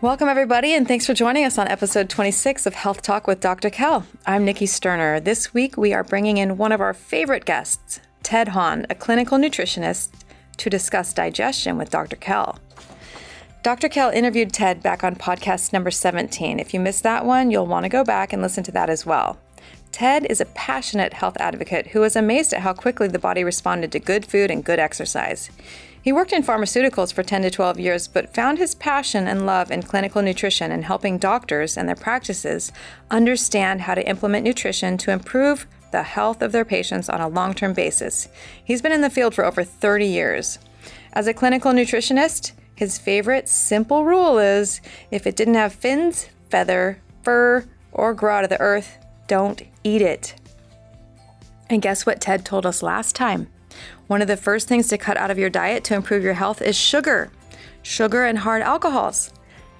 Welcome, everybody, and thanks for joining us on episode 26 of Health Talk with Dr. Kell. I'm Nikki Sterner. This week, we are bringing in one of our favorite guests, Ted Hahn, a clinical nutritionist, to discuss digestion with Dr. Kell. Dr. Kell interviewed Ted back on podcast number 17. If you missed that one, you'll want to go back and listen to that as well. Ted is a passionate health advocate who was amazed at how quickly the body responded to good food and good exercise. He worked in pharmaceuticals for 10 to 12 years, but found his passion and love in clinical nutrition and helping doctors and their practices understand how to implement nutrition to improve the health of their patients on a long-term basis. He's been in the field for over 30 years. As a clinical nutritionist, his favorite simple rule is, if it didn't have fins, feather, fur, or grow out of the earth, don't eat it. And guess what Ted told us last time? One of the first things to cut out of your diet to improve your health is sugar and hard alcohols.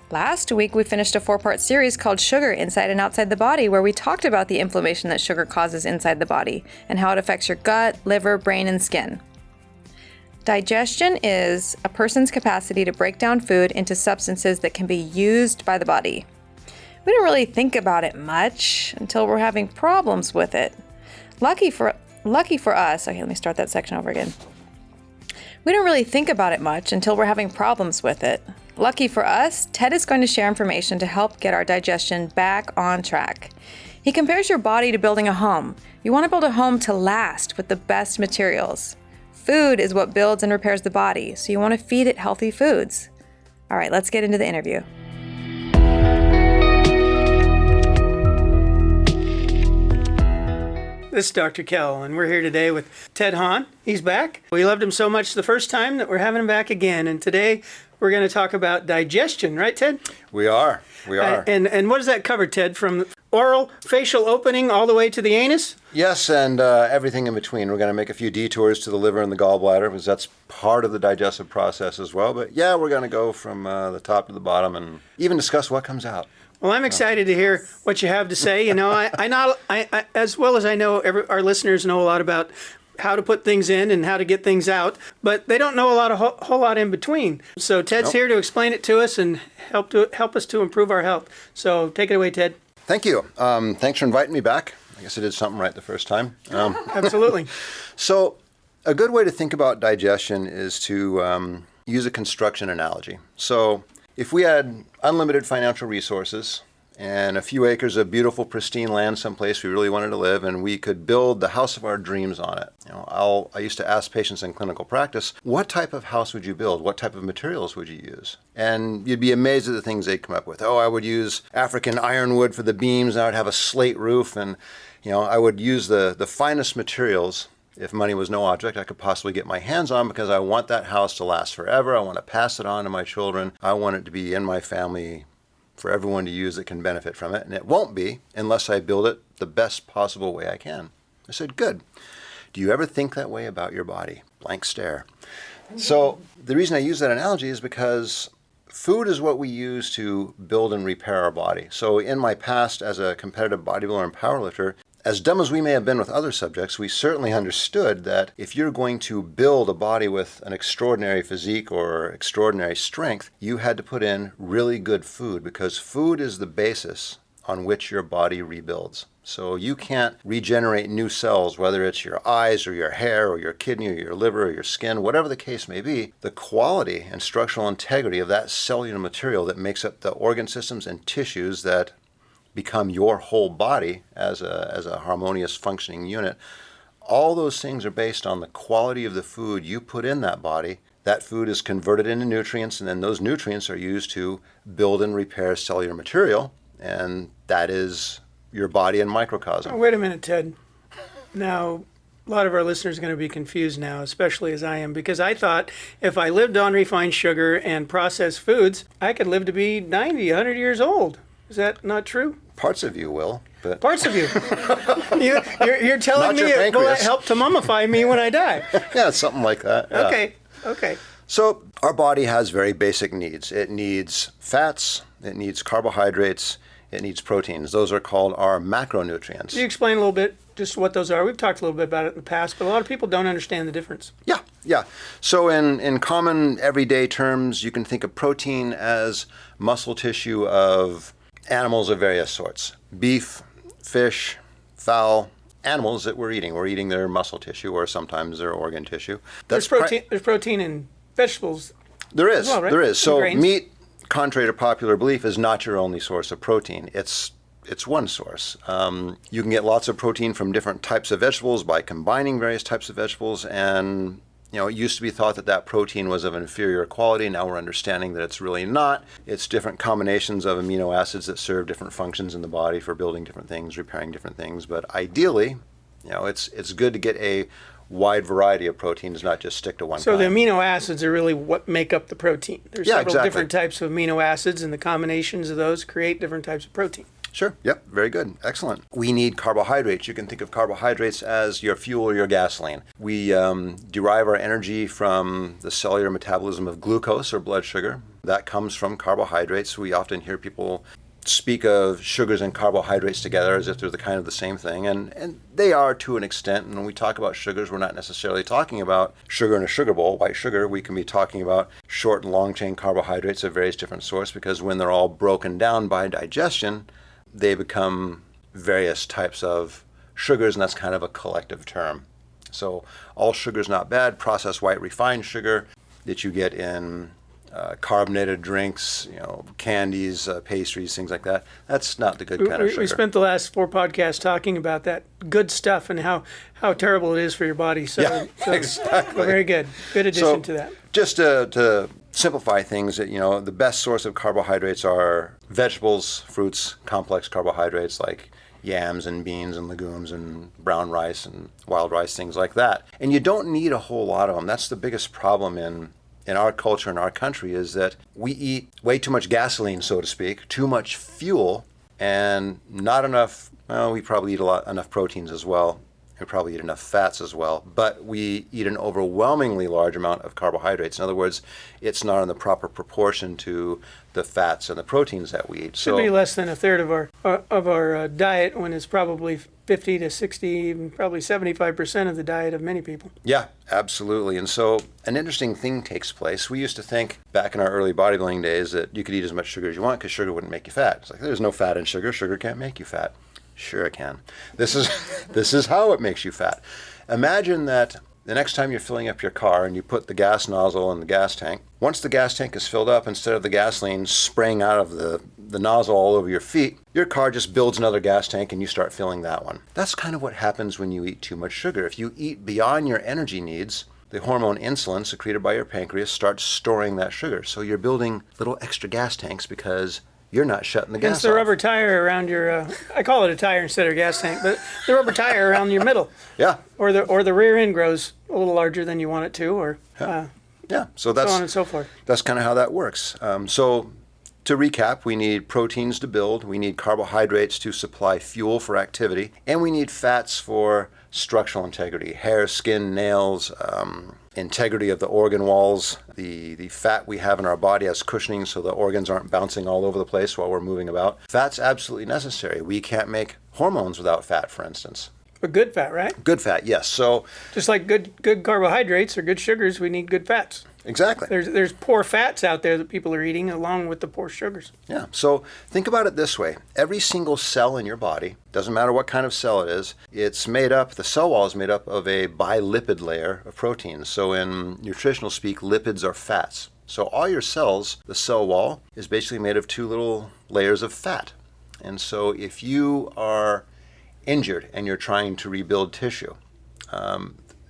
Last week, we finished a 4-part series called Sugar Inside and Outside the Body, where we talked about the inflammation that sugar causes inside the body and how it affects your gut, liver, brain, and skin. Digestion is a person's capacity to break down food into substances that can be used by the body. We don't really think about it much until we're having problems with it. Lucky for us, okay, let me start that section over again. We don't really think about it much until we're having problems with it. Lucky for us, Ted is going to share information to help get our digestion back on track. He compares your body to building a home. You want to build a home to last with the best materials. Food is what builds and repairs the body, so you want to feed it healthy foods. All right, let's get into the interview. This is Dr. Kell, and we're here today with Ted Hahn. He's back. We loved him so much the first time that we're having him back again. And today we're going to talk about digestion, right, Ted? We are. And what does that cover, Ted? From oral, facial opening all the way to the anus? Yes, and everything in between. We're going to make a few detours to the liver and the gallbladder because that's part of the digestive process as well. But yeah, we're going to go from the top to the bottom and even discuss what comes out. Well, I'm excited to hear what you have to say. You know, I as well as I know, our listeners know a lot about how to put things in and how to get things out, but they don't know a whole lot in between. So Ted's here to explain it to us and help us to improve our health. So take it away, Ted. Thank you. Thanks for inviting me back. I guess I did something right the first time. Absolutely. So a good way to think about digestion is to use a construction analogy. So if we had unlimited financial resources and a few acres of beautiful, pristine land someplace we really wanted to live, and we could build the house of our dreams on it. You know, I used to ask patients in clinical practice, what type of house would you build? What type of materials would you use? And you'd be amazed at the things they'd come up with. Oh, I would use African ironwood for the beams, and I would have a slate roof, and I would use the finest materials. If money was no object I could possibly get my hands on, because I want that house to last forever. I want to pass it on to my children. I want it to be in my family for everyone to use that can benefit from it. And it won't be unless I build it the best possible way I can. I said, good. Do you ever think that way about your body? Blank stare. So the reason I use that analogy is because food is what we use to build and repair our body. So in my past as a competitive bodybuilder and powerlifter, as dumb as we may have been with other subjects, we certainly understood that if you're going to build a body with an extraordinary physique or extraordinary strength, you had to put in really good food, because food is the basis on which your body rebuilds. So you can't regenerate new cells, whether it's your eyes or your hair or your kidney or your liver or your skin, whatever the case may be. The quality and structural integrity of that cellular material that makes up the organ systems and tissues that become your whole body as a harmonious functioning unit. All those things are based on the quality of the food you put in that body. That food is converted into nutrients, and then those nutrients are used to build and repair cellular material, and that is your body in microcosm. Oh, wait a minute, Ted. Now, a lot of our listeners are going to be confused now, especially as I am, because I thought if I lived on refined sugar and processed foods, I could live to be 90, 100 years old. Is that not true? Parts of you will, but parts of you. You're telling me it will help to mummify me when I die. Yeah, something like that. Yeah. Okay. So our body has very basic needs. It needs fats, it needs carbohydrates, it needs proteins. Those are called our macronutrients. Can you explain a little bit just what those are? We've talked a little bit about it in the past, but a lot of people don't understand the difference. Yeah. Yeah. So in common everyday terms, you can think of protein as muscle tissue of animals of various sorts. Beef, fish, fowl, animals that we're eating. We're eating their muscle tissue or sometimes their organ tissue. There's protein in vegetables. There is. Well, right? There is. So grains. meat, contrary to popular belief, is not your only source of protein. It's one source. You can get lots of protein from different types of vegetables by combining various types of vegetables. And, it used to be thought that protein was of inferior quality. Now we're understanding that it's really not. It's different combinations of amino acids that serve different functions in the body for building different things, repairing different things. But ideally, it's good to get a wide variety of proteins, not just stick to one So kind. the amino acids are really what make up the protein. There's several exactly. different types of amino acids, and the combinations of those create different types of protein. Sure. Yep. Very good. Excellent. We need carbohydrates. You can think of carbohydrates as your fuel or your gasoline. We derive our energy from the cellular metabolism of glucose or blood sugar. That comes from carbohydrates. We often hear people speak of sugars and carbohydrates together as if they're the same thing, and they are to an extent. And when we talk about sugars, we're not necessarily talking about sugar in a sugar bowl, white sugar. We can be talking about short and long chain carbohydrates of various different sorts, because when they're all broken down by digestion, they become various types of sugars, and that's kind of a collective term. So all sugar's not bad. Processed white refined sugar that you get in carbonated drinks, candies, pastries, things like that. That's not the good kind of sugar. We spent the last 4 podcasts talking about that good stuff and how terrible it is for your body. So, exactly. Very good. Good addition to that. Just to simplify things, the best source of carbohydrates are vegetables, fruits, complex carbohydrates like yams and beans and legumes and brown rice and wild rice, things like that. And you don't need a whole lot of them. That's the biggest problem in our culture, in our country, is that we eat way too much gasoline, so to speak, too much fuel, and not enough, we probably eat enough proteins as well. We probably eat enough fats as well, but we eat an overwhelmingly large amount of carbohydrates. In other words, it's not in the proper proportion to the fats and the proteins that we eat. Should be less than a third of our diet, when it's probably 50 to 60, even probably 75% of the diet of many people. Yeah, absolutely. And so an interesting thing takes place. We used to think back in our early bodybuilding days that you could eat as much sugar as you want because sugar wouldn't make you fat. It's like, there's no fat in sugar. Sugar can't make you fat. Sure it can. This is how it makes you fat. Imagine that the next time you're filling up your car and you put the gas nozzle in the gas tank, once the gas tank is filled up, instead of the gasoline spraying out of the nozzle all over your feet, your car just builds another gas tank and you start filling that one. That's kind of what happens when you eat too much sugar. If you eat beyond your energy needs, the hormone insulin secreted by your pancreas starts storing that sugar. So you're building little extra gas tanks because you're not shutting the gas off. It's the rubber tire around your, I call it a tire instead of a gas tank, but the rubber tire around your middle. Yeah. Or the rear end grows a little larger than you want it to, or yeah. So that's so on and so forth. That's kind of how that works. So to recap, we need proteins to build, we need carbohydrates to supply fuel for activity, and we need fats for structural integrity, hair, skin, nails, integrity of the organ walls. The fat we have in our body has cushioning so the organs aren't bouncing all over the place while we're moving about. Fat's absolutely necessary. We can't make hormones without fat, for instance. But good fat, right? Good fat, yes. So just like good carbohydrates or good sugars, we need good fats. Exactly. There's poor fats out there that people are eating along with the poor sugars. Yeah. So think about it this way. Every single cell in your body, doesn't matter what kind of cell it is, the cell wall is made up of a bilipid layer of proteins. So in nutritional speak, lipids are fats. So all your cells, the cell wall, is basically made of 2 little layers of fat. And so if you are injured and you're trying to rebuild tissue,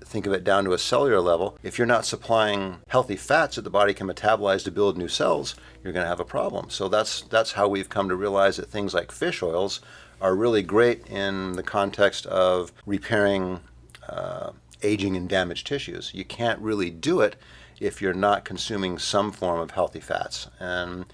think of it down to a cellular level. If you're not supplying healthy fats that the body can metabolize to build new cells, you're going to have a problem. So that's how we've come to realize that things like fish oils are really great in the context of repairing aging and damaged tissues. You can't really do it if you're not consuming some form of healthy fats. And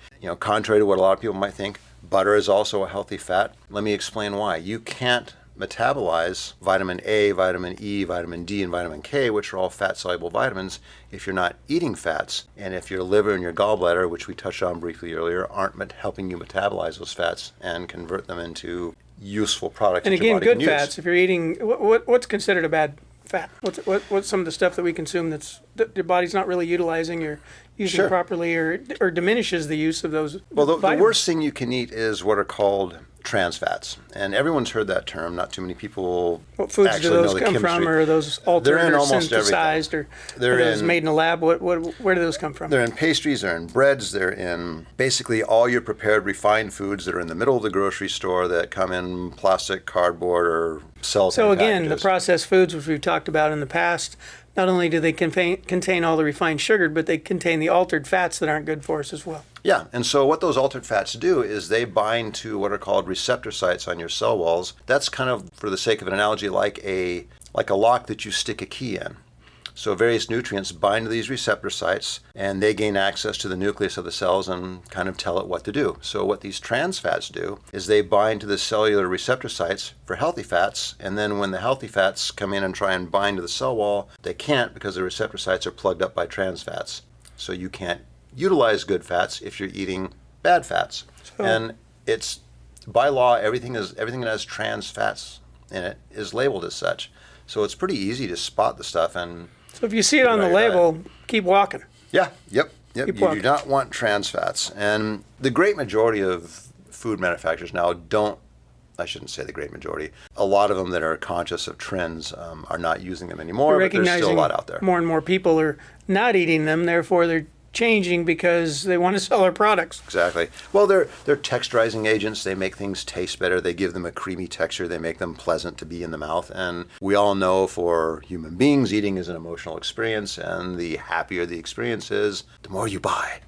contrary to what a lot of people might think, butter is also a healthy fat. Let me explain why. You can't metabolize vitamin A, vitamin E, vitamin D, and vitamin K, which are all fat-soluble vitamins, if you're not eating fats, and if your liver and your gallbladder, which we touched on briefly earlier, aren't helping you metabolize those fats and convert them into useful products. And that your again, body good can fats. use. If you're eating, what's considered a bad fat? What's some of the stuff that we consume that your body's not really utilizing or using Sure. properly, or diminishes the use of those Well, the vitamins? worst thing you can eat is what are called trans fats. And everyone's heard that term. Not too many people What foods do actually know those the come from? chemistry. Or are those altered They're in or almost synthesized, or They're are those in- made in a lab? Where do those come from? They're in pastries, they're in breads, they're in basically all your prepared refined foods that are in the middle of the grocery store that come in plastic, cardboard, or cellophane So again, the packages. processed foods, which we've talked about in the past, not only do they contain all the refined sugar, but they contain the altered fats that aren't good for us as well. Yeah, and so what those altered fats do is they bind to what are called receptor sites on your cell walls. That's kind of, for the sake of an analogy, like a lock that you stick a key in. So various nutrients bind to these receptor sites, and they gain access to the nucleus of the cells and kind of tell it what to do. So what these trans fats do is they bind to the cellular receptor sites for healthy fats, and then when the healthy fats come in and try and bind to the cell wall, they can't because the receptor sites are plugged up by trans fats. So you can't utilize good fats if you're eating bad fats. And it's, by law, everything that has trans fats in it is labeled as such. So it's pretty easy to spot the stuff. And So if you see it on the Right, label, keep walking. yep. You Keep do walking. not want trans fats. And the great majority of food manufacturers now I shouldn't say the great majority, a lot of them that are conscious of trends are not using them anymore, but there's still a lot out there. More and more people are not eating them, therefore they're changing because they want to sell our products. Exactly. Well, they're texturizing agents. They make things taste better. They give them a creamy texture. They make them pleasant to be in the mouth. And we all know for human beings, eating is an emotional experience. And the happier the experience is, the more you buy.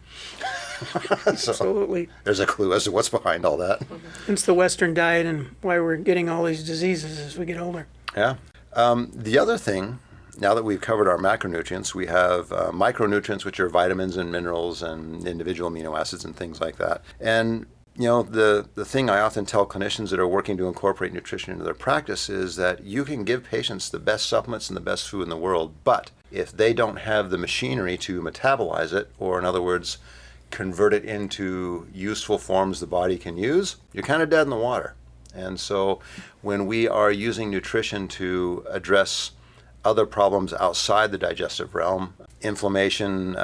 So Absolutely. there's a clue as to what's behind all that. It's the Western diet and why we're getting all these diseases as we get older. Yeah. The other thing, now that we've covered our macronutrients, we have micronutrients, which are vitamins and minerals and individual amino acids and things like that. And the thing I often tell clinicians that are working to incorporate nutrition into their practice is that you can give patients the best supplements and the best food in the world, but if they don't have the machinery to metabolize it, or in other words, convert it into useful forms the body can use, you're kind of dead in the water. And so when we are using nutrition to address other problems outside the digestive realm, inflammation,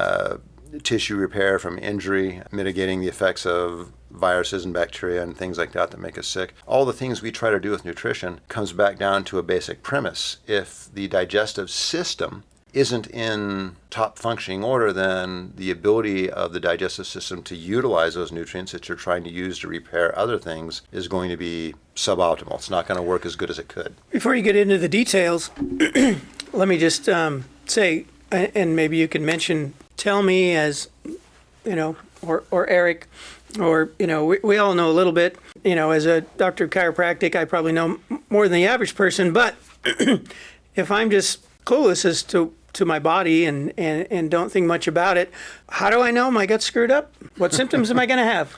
tissue repair from injury, mitigating the effects of viruses and bacteria and things like that make us sick. All the things we try to do with nutrition comes back down to a basic premise. If the digestive system isn't in top functioning order, then the ability of the digestive system to utilize those nutrients that you're trying to use to repair other things is going to be suboptimal. It's not going to work as good as it could. Before you get into the details, let me just say, and maybe you can tell me as, or Eric, or, we all know a little bit, as a doctor of chiropractic, I probably know more than the average person, but if I'm just clueless as to my body and don't think much about it, how do I know my gut's screwed up? What symptoms am I going to have?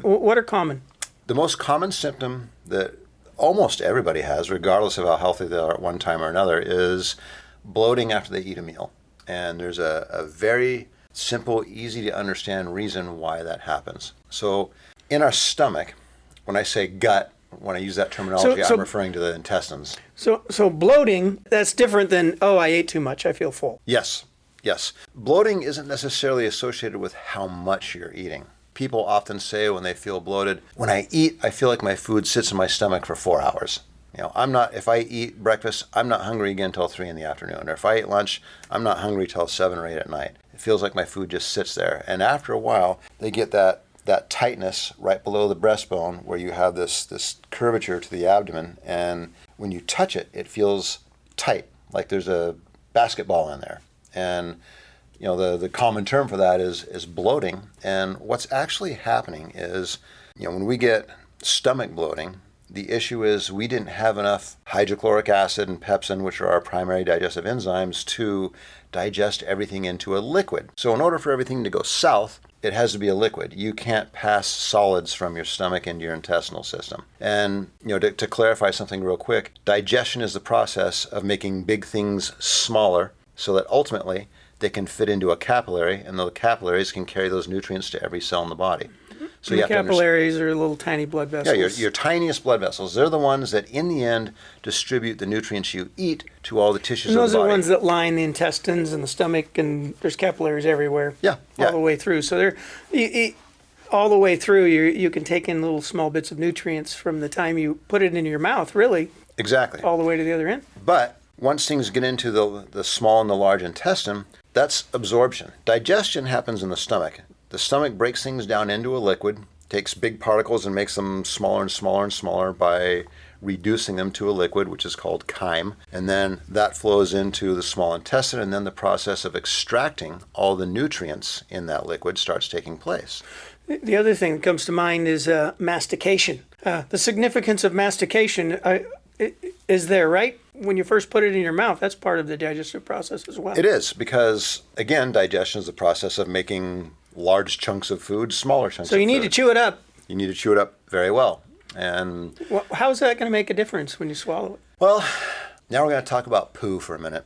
What are common? The most common symptom that almost everybody has, regardless of how healthy they are at one time or another, is bloating after they eat a meal. And there's a very simple, easy to understand reason why that happens. So in our stomach, when I say gut, when I use that terminology, I'm referring to the intestines. So bloating, that's different than, I ate too much, I feel full. Yes. Bloating isn't necessarily associated with how much you're eating. People often say when they feel bloated, when I eat, I feel like my food sits in my stomach for 4 hours. If I eat breakfast, I'm not hungry again till 3 in the afternoon. Or if I eat lunch, I'm not hungry till 7 or 8 at night. It feels like my food just sits there. And after a while, they get that tightness right below the breastbone where you have this curvature to the abdomen. And when you touch it, it feels tight, like there's a basketball in there. And the common term for that is bloating. And what's actually happening is, when we get stomach bloating, the issue is we didn't have enough hydrochloric acid and pepsin, which are our primary digestive enzymes, to digest everything into a liquid. So in order for everything to go south, it has to be a liquid. You can't pass solids from your stomach into your intestinal system. And to clarify something real quick, digestion is the process of making big things smaller so that ultimately they can fit into a capillary, and the capillaries can carry those nutrients to every cell in the body. So you have to understand. Capillaries are little tiny blood vessels. Yeah, your tiniest blood vessels. They're the ones that, in the end, distribute the nutrients you eat to all the tissues And of those the are body. the ones that line the intestines and the stomach, and there's capillaries everywhere. Yeah, all the way through. So they're you eat all the way through. You can take in little small bits of nutrients from the time you put it into your mouth, really, Exactly. all the way to the other end. But once things get into the small and the large intestine, that's absorption. Digestion happens in the stomach. The stomach breaks things down into a liquid, takes big particles and makes them smaller and smaller and smaller by reducing them to a liquid, which is called chyme. And then that flows into the small intestine, and then the process of extracting all the nutrients in that liquid starts taking place. The other thing that comes to mind is mastication. The significance of mastication is there, right? When you first put it in your mouth, that's part of the digestive process as well. It is, because, again, digestion is the process of making large chunks of food smaller chunks of food. So you need to chew it up. You need to chew it up very well. And How is that going to make a difference when you swallow it? well, now we're going to talk about poo for a minute.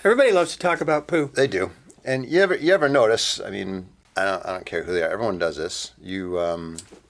Everybody loves to talk about poo. They do. And you ever notice, I mean, I don't care who they are, everyone does this. You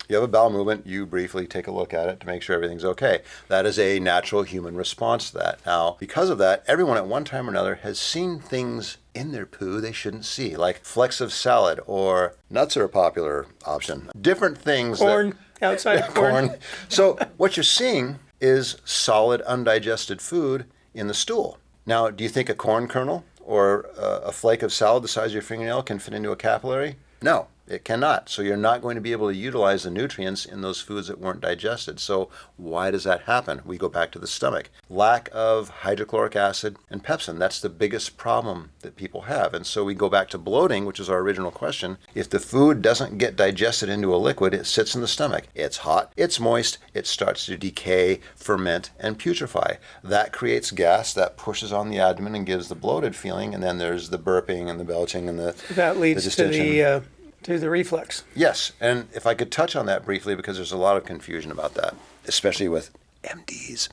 have a bowel movement, you briefly take a look at it to make sure everything's okay. That is a natural human response to that. Now, because of that, everyone at one time or another has seen things in their poo they shouldn't see, like flecks of salad, or nuts are a popular option. Different things. Corn, outside of corn. So what you're seeing is solid, undigested food in the stool. Now, do you think a corn kernel or a flake of salad the size of your fingernail can fit into a capillary? No, it cannot. So you're not going to be able to utilize the nutrients in those foods that weren't digested. So why does that happen? We go back to the stomach. Lack of hydrochloric acid and pepsin. That's the biggest problem that people have. And so we go back to bloating, which is our original question. If the food doesn't get digested into a liquid, it sits in the stomach. It's hot, it's moist, it starts to decay, ferment, and putrefy. That creates gas that pushes on the abdomen and gives the bloated feeling. And then there's the burping and the belching and That leads the to the reflux. Yes, and if I could touch on that briefly, because there's a lot of confusion about that, especially with MDs.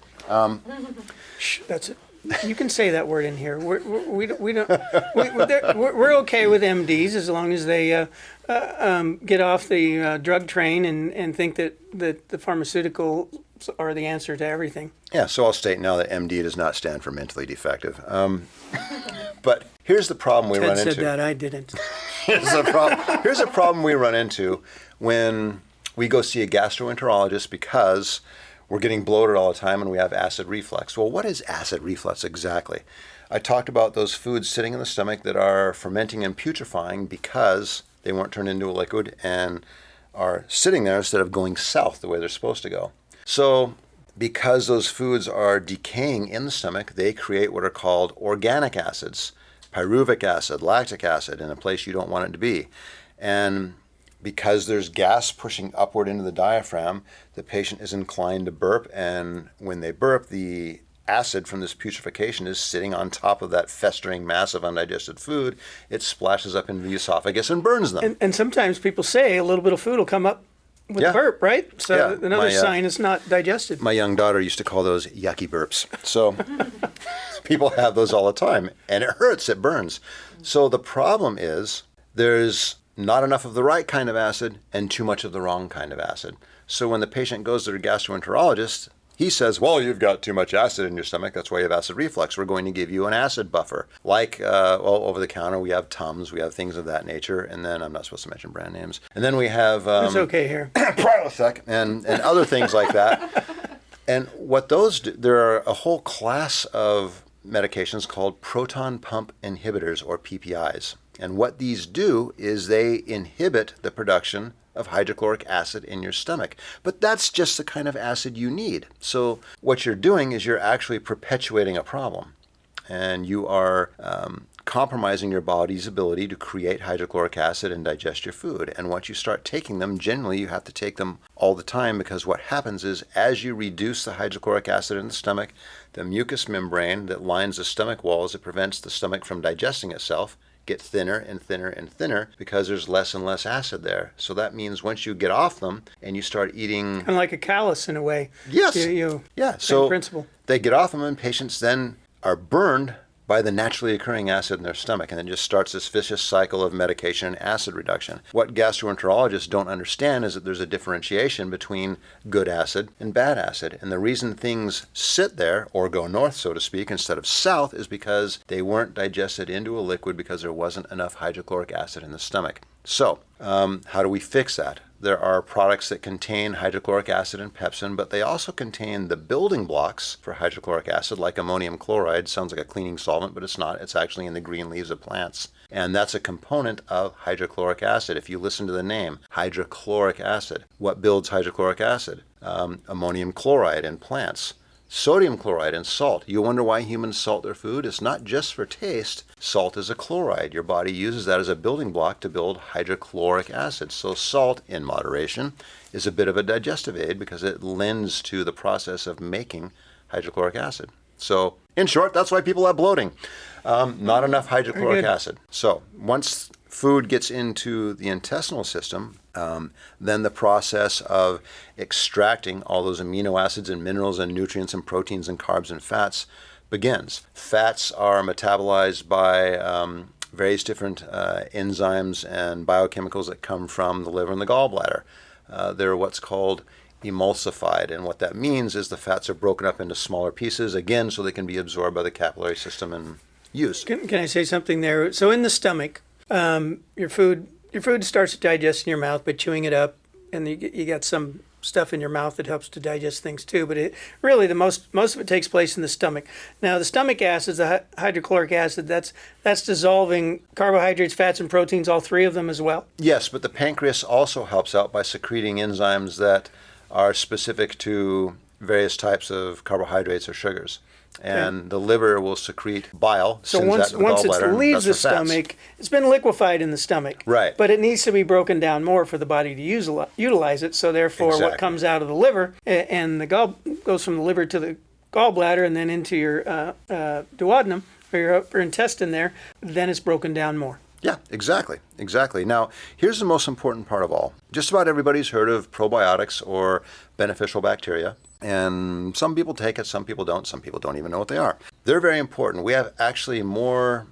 Shh, that's it. You can say that word in here. We don't. We're okay with MDs as long as they get off the drug train and think that the pharmaceuticals are the answer to everything. Yeah, so I'll state now that MD does not stand for mentally defective. But here's the problem we run Ted into. said that, I didn't. Here's a problem we run into when we go see a gastroenterologist because we're getting bloated all the time and we have acid reflux. Well, what is acid reflux exactly? I talked about those foods sitting in the stomach that are fermenting and putrefying because they weren't turned into a liquid and are sitting there instead of going south the way they're supposed to go. So because those foods are decaying in the stomach, they create what are called organic acids, pyruvic acid, lactic acid, in a place you don't want it to be. And because there's gas pushing upward into the diaphragm, the patient is inclined to burp, and when they burp, the acid from this putrefaction is sitting on top of that festering mass of undigested food. It splashes up into the esophagus and burns them. And sometimes people say a little bit of food will come up with Yeah. burp, right? So Yeah. another sign it's not digested. My young daughter used to call those yucky burps. So people have those all the time, and it hurts, it burns. So the problem is there's not enough of the right kind of acid and too much of the wrong kind of acid. So when the patient goes to their gastroenterologist, he says, well, you've got too much acid in your stomach. That's why you have acid reflux. We're going to give you an acid buffer. Like, over the counter, we have Tums. We have things of that nature. And then I'm not supposed to mention brand names. And then we have It's okay here. Prilosec and other things like that. And what those do, there are a whole class of medications called proton pump inhibitors, or PPIs. And what these do is they inhibit the production of hydrochloric acid in your stomach. But that's just the kind of acid you need. So what you're doing is you're actually perpetuating a problem. And you are compromising your body's ability to create hydrochloric acid and digest your food. And once you start taking them, generally you have to take them all the time, because what happens is as you reduce the hydrochloric acid in the stomach, the mucous membrane that lines the stomach walls that prevents the stomach from digesting itself get thinner and thinner and thinner because there's less and less acid there. So that means once you get off them and you start eating... Kind of like a callus in a way. Yes. Yeah, Yeah. same So principle. they get off them, and patients then are burned by the naturally occurring acid in their stomach, and then just starts this vicious cycle of medication and acid reduction. What gastroenterologists don't understand is that there's a differentiation between good acid and bad acid. And the reason things sit there, or go north, so to speak, instead of south, is because they weren't digested into a liquid because there wasn't enough hydrochloric acid in the stomach. So, how do we fix that? There are products that contain hydrochloric acid and pepsin, but they also contain the building blocks for hydrochloric acid, like ammonium chloride. Sounds like a cleaning solvent, but it's not. It's actually in the green leaves of plants. And that's a component of hydrochloric acid. If you listen to the name, hydrochloric acid. What builds hydrochloric acid? Ammonium chloride in plants. Sodium chloride and salt. You wonder why humans salt their food? It's not just for taste. Salt is a chloride. Your body uses that as a building block to build hydrochloric acid. So salt, in moderation, is a bit of a digestive aid because it lends to the process of making hydrochloric acid. So, in short, that's why people have bloating. Not enough hydrochloric acid. So, once food gets into the intestinal system, then the process of extracting all those amino acids and minerals and nutrients and proteins and carbs and fats begins. Fats are metabolized by various different enzymes and biochemicals that come from the liver and the gallbladder. They're what's called emulsified, and what that means is the fats are broken up into smaller pieces, again, so they can be absorbed by the capillary system and used. Can I say something there? So in the stomach, your food starts to digest in your mouth by chewing it up, and you got some stuff in your mouth that helps to digest things too. But really, the most of it takes place in the stomach. Now, the stomach acids, the hydrochloric acid, that's dissolving carbohydrates, fats, and proteins, all three of them as well. Yes, but the pancreas also helps out by secreting enzymes that are specific to various types of carbohydrates or sugars. And the liver will secrete bile. So once it leaves the stomach, it's been liquefied in the stomach. Right. But it needs to be broken down more for the body to utilize it. So therefore, what comes out of the liver and the goes from the liver to the gallbladder and then into your duodenum or your upper intestine there, then it's broken down more. Yeah, exactly. Now, here's the most important part of all. Just about everybody's heard of probiotics or beneficial bacteria. And some people take it, some people don't. Some people don't even know what they are. They're very important. We have actually more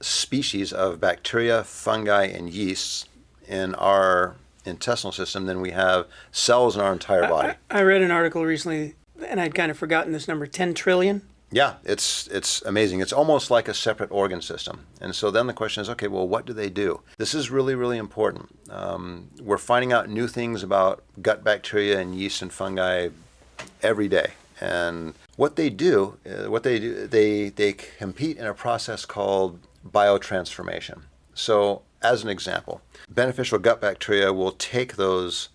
species of bacteria, fungi, and yeasts in our intestinal system than we have cells in our entire body. I read an article recently, and I'd kind of forgotten this number, 10 trillion. Yeah, it's amazing. It's almost like a separate organ system. And so then the question is, okay, well, what do they do? This is really, really important. We're finding out new things about gut bacteria and yeast and fungi every day. And what they do, they compete in a process called biotransformation. So as an example, beneficial gut bacteria will take those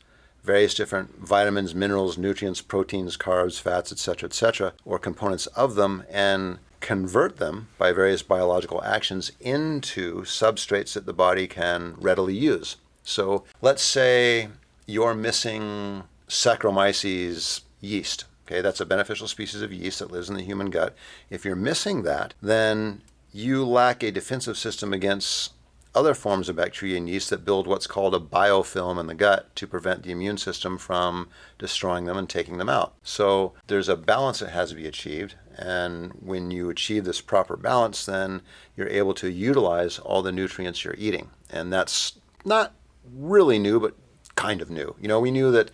various different vitamins, minerals, nutrients, proteins, carbs, fats, etc., or components of them, and convert them by various biological actions into substrates that the body can readily use. So let's say you're missing Saccharomyces yeast. Okay, that's a beneficial species of yeast that lives in the human gut. If you're missing that, then you lack a defensive system against other forms of bacteria and yeast that build what's called a biofilm in the gut to prevent the immune system from destroying them and taking them out. So there's a balance that has to be achieved, and when you achieve this proper balance, then you're able to utilize all the nutrients you're eating. And that's not really new, but kind of new. You know, we knew that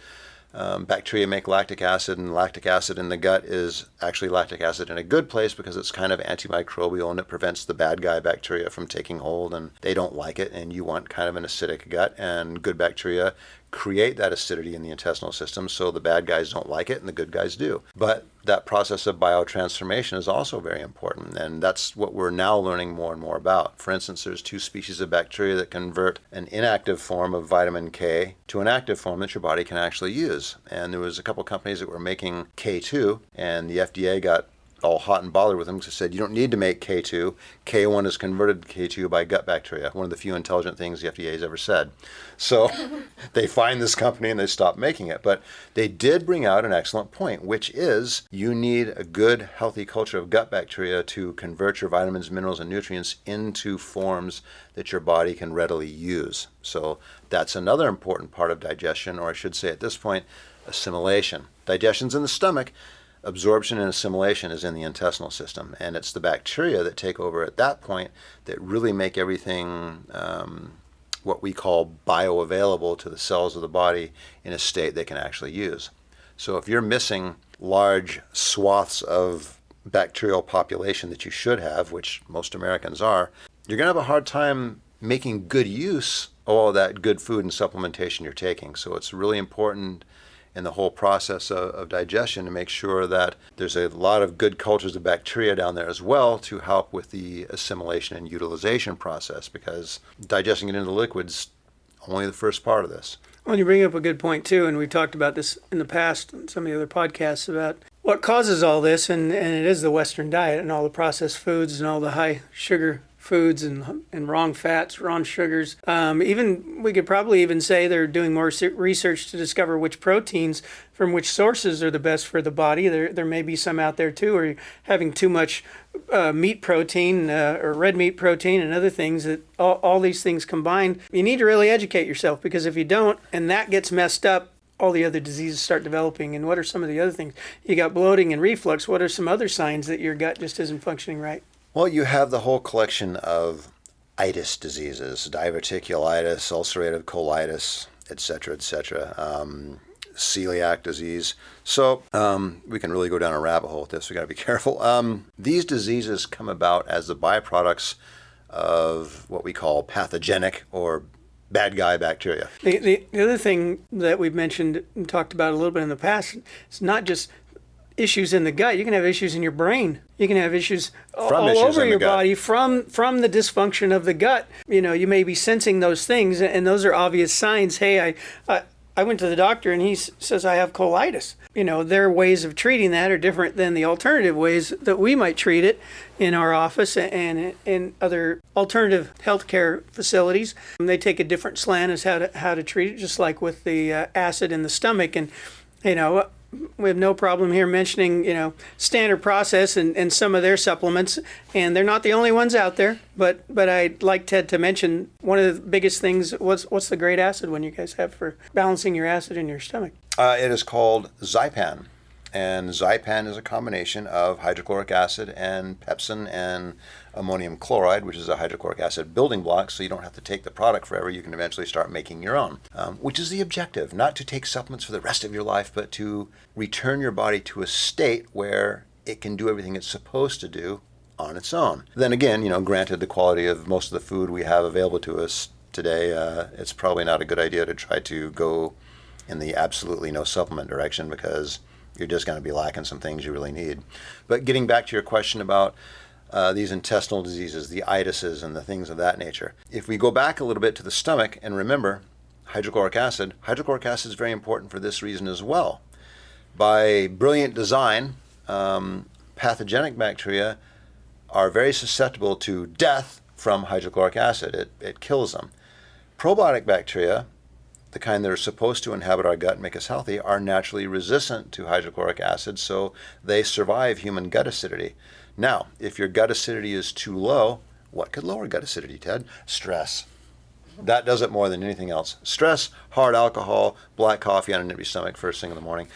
bacteria make lactic acid, and lactic acid in the gut is actually lactic acid in a good place because it's kind of antimicrobial and it prevents the bad guy bacteria from taking hold, and they don't like it, and you want kind of an acidic gut, and good bacteria create that acidity in the intestinal system, so the bad guys don't like it and the good guys do. But that process of biotransformation is also very important, and that's what we're now learning more and more about. For instance, there's 2 species of bacteria that convert an inactive form of vitamin K to an active form that your body can actually use. And there was a couple companies that were making K2, and the FDA got all hot and bothered with them because they said, you don't need to make K2. K1 is converted to K2 by gut bacteria, one of the few intelligent things the FDA has ever said. So they fined this company and they stopped making it. But they did bring out an excellent point, which is you need a good, healthy culture of gut bacteria to convert your vitamins, minerals, and nutrients into forms that your body can readily use. So that's another important part of digestion, or I should say at this point, assimilation. Digestion's in the stomach. absorption and assimilation is in the intestinal system, and it's the bacteria that take over at that point that really make everything what we call bioavailable to the cells of the body in a state they can actually use. So if you're missing large swaths of bacterial population that you should have, which most Americans are, you're going to have a hard time making good use of all that good food and supplementation you're taking. So it's really important in the whole process of digestion to make sure that there's a lot of good cultures of bacteria down there as well to help with the assimilation and utilization process, because digesting it into the liquids only the first part of this. Well, you bring up a good point too, and we've talked about this in the past in some of the other podcasts about what causes all this, and it is the Western diet and all the processed foods and all the high sugar foods and wrong fats, wrong sugars. Even we could probably even say they're doing more research to discover which proteins from which sources are the best for the body. There may be some out there too, or having too much meat protein or red meat protein and other things. That all these things combined, you need to really educate yourself, because if you don't, and that gets messed up, all the other diseases start developing. And what are some of the other things? You got bloating and reflux. What are some other signs that your gut just isn't functioning right? Well, you have the whole collection of itis diseases, diverticulitis, ulcerative colitis, etc., celiac disease. So we can really go down a rabbit hole with this. We got to be careful. These diseases come about as the byproducts of what we call pathogenic or bad guy bacteria. The other thing that we've mentioned and talked about a little bit in the past, it's not just issues in the gut. You can have issues in your brain. You can have issues all over your body from the dysfunction of the gut. You may be sensing those things, and those are obvious signs. Hey, I went to the doctor and he says I have colitis. Their ways of treating that are different than the alternative ways that we might treat it in our office and in other alternative healthcare facilities. They take a different slant as how to treat it, just like with the acid in the stomach. And we have no problem here mentioning, Standard Process and some of their supplements, and they're not the only ones out there. But I'd like Ted to mention one of the biggest things. What's the great acid one you guys have for balancing your acid in your stomach? It is called Zypan, and Zypan is a combination of hydrochloric acid and pepsin and ammonium chloride, which is a hydrochloric acid building block, so you don't have to take the product forever. You can eventually start making your own, which is the objective, not to take supplements for the rest of your life, but to return your body to a state where it can do everything it's supposed to do on its own. Then again, granted the quality of most of the food we have available to us today, it's probably not a good idea to try to go in the absolutely no supplement direction, because you're just going to be lacking some things you really need. But getting back to your question about these intestinal diseases, the itises and the things of that nature. If we go back a little bit to the stomach and remember hydrochloric acid is very important for this reason as well. By brilliant design, pathogenic bacteria are very susceptible to death from hydrochloric acid. It kills them. Probiotic bacteria, the kind that are supposed to inhabit our gut and make us healthy, are naturally resistant to hydrochloric acid, so they survive human gut acidity. Now, if your gut acidity is too low, what could lower gut acidity, Ted? Stress. That does it more than anything else. Stress, hard alcohol, black coffee on an empty stomach first thing in the morning.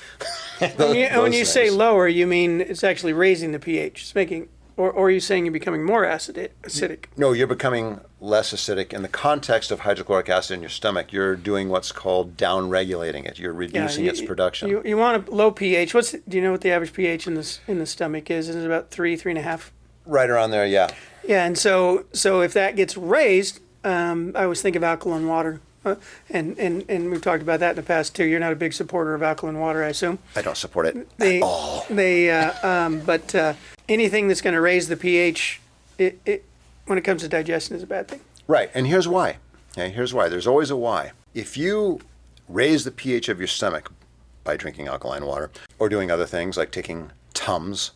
When you say lower, you mean it's actually raising the pH. It's making, or are you saying you're becoming more acidic? No, you're becoming less acidic. In the context of hydrochloric acid in your stomach, you're doing what's called down-regulating it. You're reducing its production. You want a low pH. Do you know what the average pH in the stomach is? Is it about 3.5? Right around there, yeah. Yeah, and so if that gets raised, I always think of alkaline water. And we've talked about that in the past too. You're not a big supporter of alkaline water, I assume. I don't support it at all. But anything that's going to raise the pH, when it comes to digestion, is a bad thing. Right, and here's why. Okay, here's why. There's always a why. If you raise the pH of your stomach by drinking alkaline water or doing other things like taking Tums,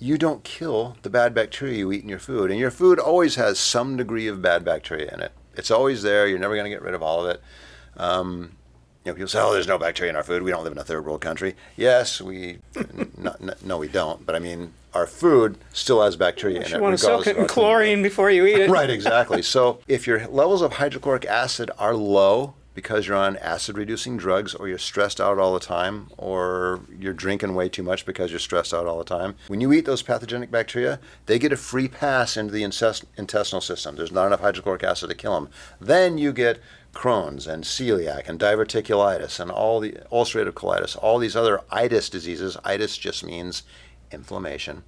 you don't kill the bad bacteria you eat in your food. And your food always has some degree of bad bacteria in it. It's always there. You're never going to get rid of all of it. People say, there's no bacteria in our food. We don't live in a third world country. Yes, no, we don't. But I mean, our food still has bacteria in it. You want to soak it in chlorine before you eat it. Right, exactly. So if your levels of hydrochloric acid are low because you're on acid-reducing drugs, or you're stressed out all the time, or you're drinking way too much because you're stressed out all the time. When you eat those pathogenic bacteria, they get a free pass into the intestinal system. There's not enough hydrochloric acid to kill them. Then you get Crohn's and celiac and diverticulitis and all the ulcerative colitis, all these other itis diseases. Itis just means inflammation.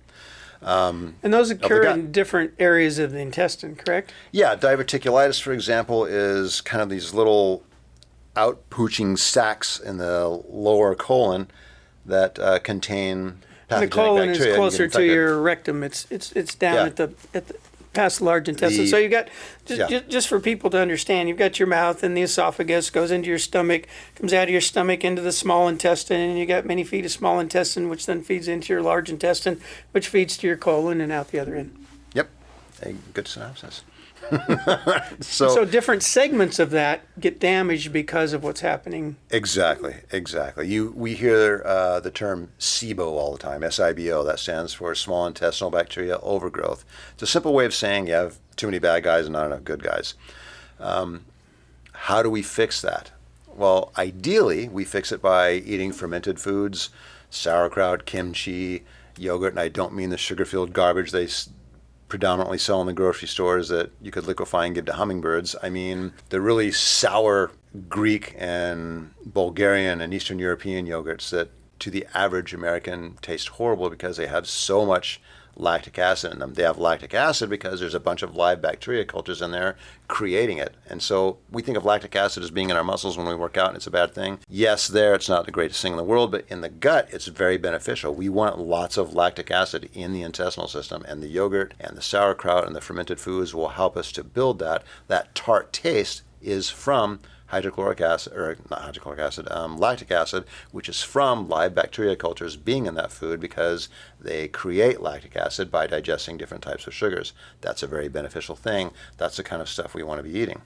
And those occur in different areas of the intestine, correct? Yeah, diverticulitis, for example, is kind of these little outpooching sacs in the lower colon that contain pathogenic bacteria. The colon is closer to your rectum. It's down at the past the large intestine. So you got just for people to understand, you've got your mouth and the esophagus goes into your stomach, comes out of your stomach into the small intestine, and you got many feet of small intestine, which then feeds into your large intestine, which feeds to your colon and out the other end. Yep, a good synopsis. So different segments of that get damaged because of what's happening. Exactly. We hear the term SIBO all the time, SIBO. That stands for small intestinal bacteria overgrowth. It's a simple way of saying you have too many bad guys and not enough good guys. How do we fix that? Well, ideally, we fix it by eating fermented foods, sauerkraut, kimchi, yogurt, and I don't mean the sugar-filled garbage they predominantly sell in the grocery stores that you could liquefy and give to hummingbirds. I mean, the really sour Greek and Bulgarian and Eastern European yogurts that to the average American taste horrible because they have so much lactic acid in them. They have lactic acid because there's a bunch of live bacteria cultures in there creating it. And so we think of lactic acid as being in our muscles when we work out and it's a bad thing. Yes, it's not the greatest thing in the world, but in the gut, it's very beneficial. We want lots of lactic acid in the intestinal system, and the yogurt and the sauerkraut and the fermented foods will help us to build that. That tart taste is from lactic acid, which is from live bacteria cultures being in that food because they create lactic acid by digesting different types of sugars. That's a very beneficial thing. That's the kind of stuff we want to be eating.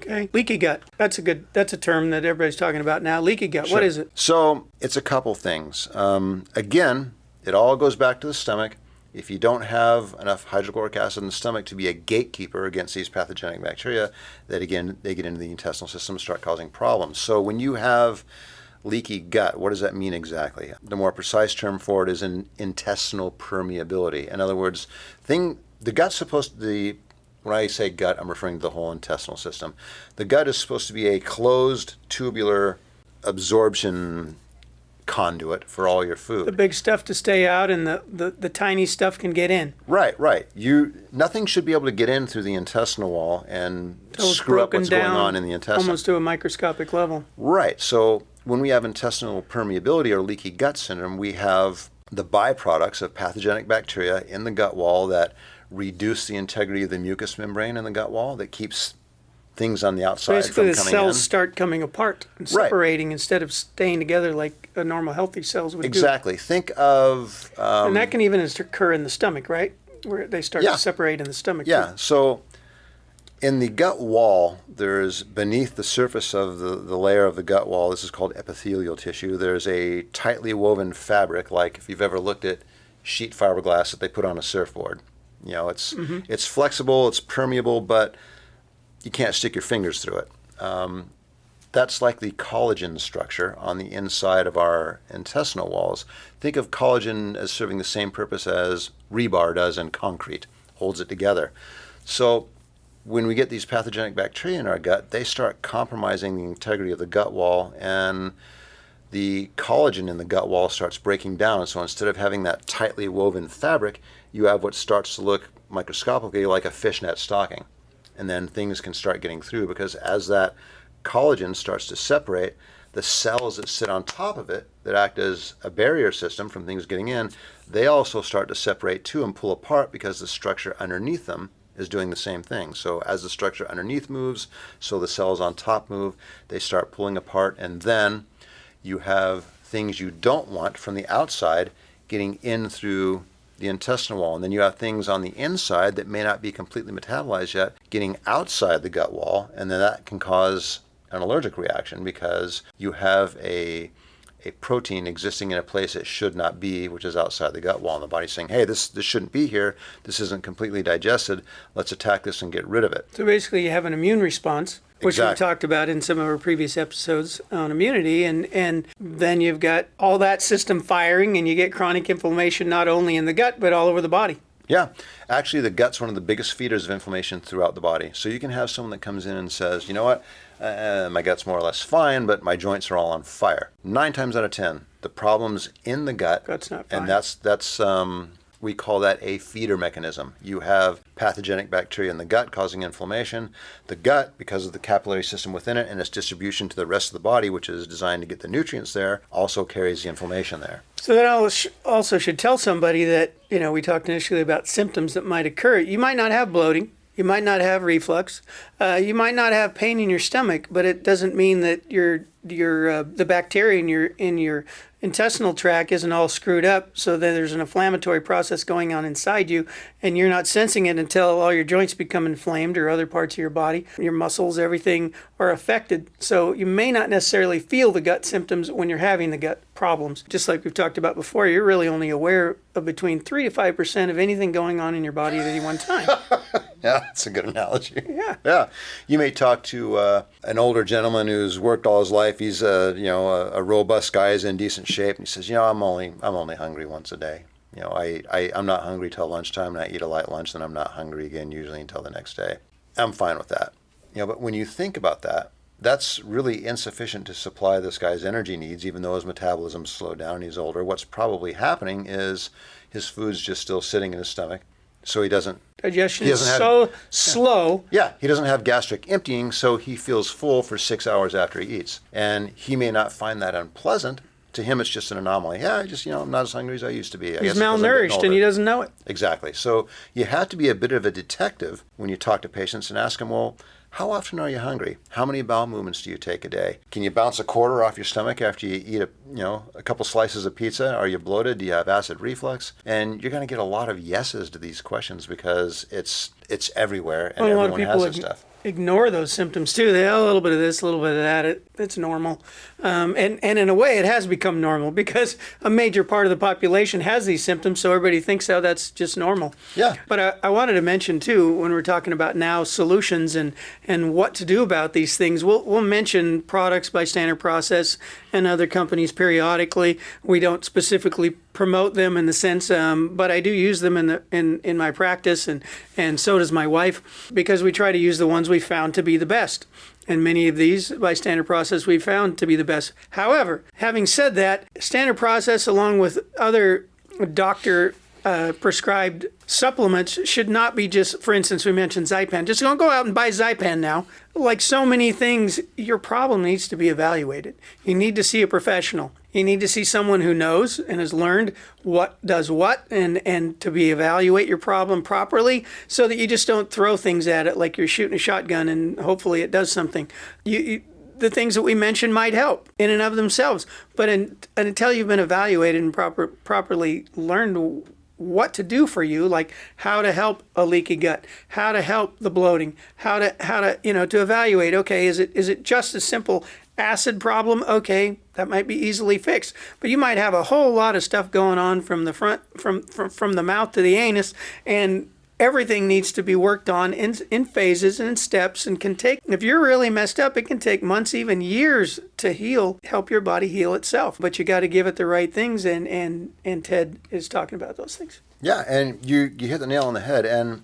Okay. Leaky gut. That's a term that everybody's talking about now. Leaky gut. Sure. What is it? So it's a couple things. Again, it all goes back to the stomach. If you don't have enough hydrochloric acid in the stomach to be a gatekeeper against these pathogenic bacteria, that again, they get into the intestinal system and start causing problems. So when you have leaky gut, what does that mean exactly? The more precise term for it is intestinal permeability. In other words, the gut's supposed to be, when I say gut, I'm referring to the whole intestinal system. The gut is supposed to be a closed tubular absorption conduit for all your food. The big stuff to stay out and the tiny stuff can get in. Right. Nothing should be able to get in through the intestinal wall and screw up what's going on in the intestine. Almost to a microscopic level. Right. So when we have intestinal permeability or leaky gut syndrome, we have the byproducts of pathogenic bacteria in the gut wall that reduce the integrity of the mucous membrane in the gut wall that keeps things on the outside basically from coming in. The cells start coming apart and separating instead of staying together like a normal healthy cells would do. Exactly. Think of... and that can even occur in the stomach, right? Where they start to separate in the stomach. Yeah. Too. So in the gut wall, there's beneath the surface of the layer of the gut wall, this is called epithelial tissue, there's a tightly woven fabric, like if you've ever looked at sheet fiberglass that they put on a surfboard. You know, it's flexible, it's permeable, but you can't stick your fingers through it. That's like the collagen structure on the inside of our intestinal walls. Think of collagen as serving the same purpose as rebar does in concrete, holds it together. So when we get these pathogenic bacteria in our gut, they start compromising the integrity of the gut wall, and the collagen in the gut wall starts breaking down. And so instead of having that tightly woven fabric, you have what starts to look microscopically like a fishnet stocking. And then things can start getting through because as that collagen starts to separate, the cells that sit on top of it that act as a barrier system from things getting in, they also start to separate too and pull apart because the structure underneath them is doing the same thing. So as the structure underneath moves, so the cells on top move, they start pulling apart, and then you have things you don't want from the outside getting in through the intestinal wall. And then you have things on the inside that may not be completely metabolized yet getting outside the gut wall, and then that can cause an allergic reaction because you have a protein existing in a place it should not be, which is outside the gut wall, and the body's saying, hey, this shouldn't be here, this isn't completely digested, let's attack this and get rid of it. So basically you have an immune response which we've Exactly. talked about in some of our previous episodes on immunity. And then you've got all that system firing, and you get chronic inflammation not only in the gut, but all over the body. Yeah, actually, the gut's one of the biggest feeders of inflammation throughout the body. So you can have someone that comes in and says, you know what, my gut's more or less fine, but my joints are all on fire. 9 times out of 10, the problem's in the gut. Gut's not fine. And that's we call that a feeder mechanism. You have pathogenic bacteria in the gut causing inflammation. The gut, because of the capillary system within it and its distribution to the rest of the body, which is designed to get the nutrients there, also carries the inflammation there. So that also should tell somebody that, we talked initially about symptoms that might occur. You might not have bloating. You might not have reflux. You might not have pain in your stomach, but it doesn't mean that the bacteria in your intestinal tract isn't all screwed up, so that there's an inflammatory process going on inside you, and you're not sensing it until all your joints become inflamed or other parts of your body, your muscles, everything are affected. So you may not necessarily feel the gut symptoms when you're having the gut problems. Just like we've talked about before, you're really only aware of between 3 to 5% of anything going on in your body at any one time. Yeah, that's a good analogy. Yeah. Yeah. You may talk to an older gentleman who's worked all his life. He's a robust guy, he's in decent shape, and he says, I'm only hungry once a day. I'm not hungry till lunchtime, and I eat a light lunch, then I'm not hungry again usually until the next day. I'm fine with that. But when you think about that, that's really insufficient to supply this guy's energy needs, even though his metabolism's slowed down and he's older. What's probably happening is his food's just still sitting in his stomach, so he doesn't. Digestion is so slow. Yeah, he doesn't have gastric emptying, so he feels full for 6 hours after he eats. And he may not find that unpleasant. To him, it's just an anomaly. Yeah, I'm not as hungry as I used to be. He's malnourished and he doesn't know it. Exactly. So you have to be a bit of a detective when you talk to patients and ask them, well, how often are you hungry? How many bowel movements do you take a day? Can you bounce a quarter off your stomach after you eat a couple slices of pizza? Are you bloated? Do you have acid reflux? And you're going to get a lot of yeses to these questions because it's everywhere and everyone has this stuff. Ignore those symptoms too. They have a little bit of this, a little bit of that. It's normal, and in a way, it has become normal because a major part of the population has these symptoms, so everybody thinks, oh, that's just normal. Yeah. But I wanted to mention too, when we're talking about now solutions and what to do about these things, we'll mention products by Standard Process and other companies periodically. We don't specifically promote them in the sense, but I do use them in my practice, and so does my wife, because we try to use the ones we found to be the best. And many of these, by Standard Process, we found to be the best. However, having said that, Standard Process, along with other doctor prescribed supplements, should not be just, for instance, we mentioned Zypan. Just don't go out and buy Zypan now. Like so many things, your problem needs to be evaluated. You need to see a professional. You need to see someone who knows and has learned what does what, and to evaluate your problem properly, so that you just don't throw things at it like you're shooting a shotgun and hopefully it does something. The things that we mentioned might help in and of themselves, but until you've been evaluated and properly learned what to do for you, like how to help a leaky gut, how to help the bloating, how to to evaluate, okay, is it just a simple acid problem? Okay, that might be easily fixed. But you might have a whole lot of stuff going on from the front, from the mouth to the anus, and everything needs to be worked on in phases and in steps, and can take, if you're really messed up, it can take months, even years to help your body heal itself. But you got to give it the right things, and Ted is talking about those things. Yeah, and you hit the nail on the head. And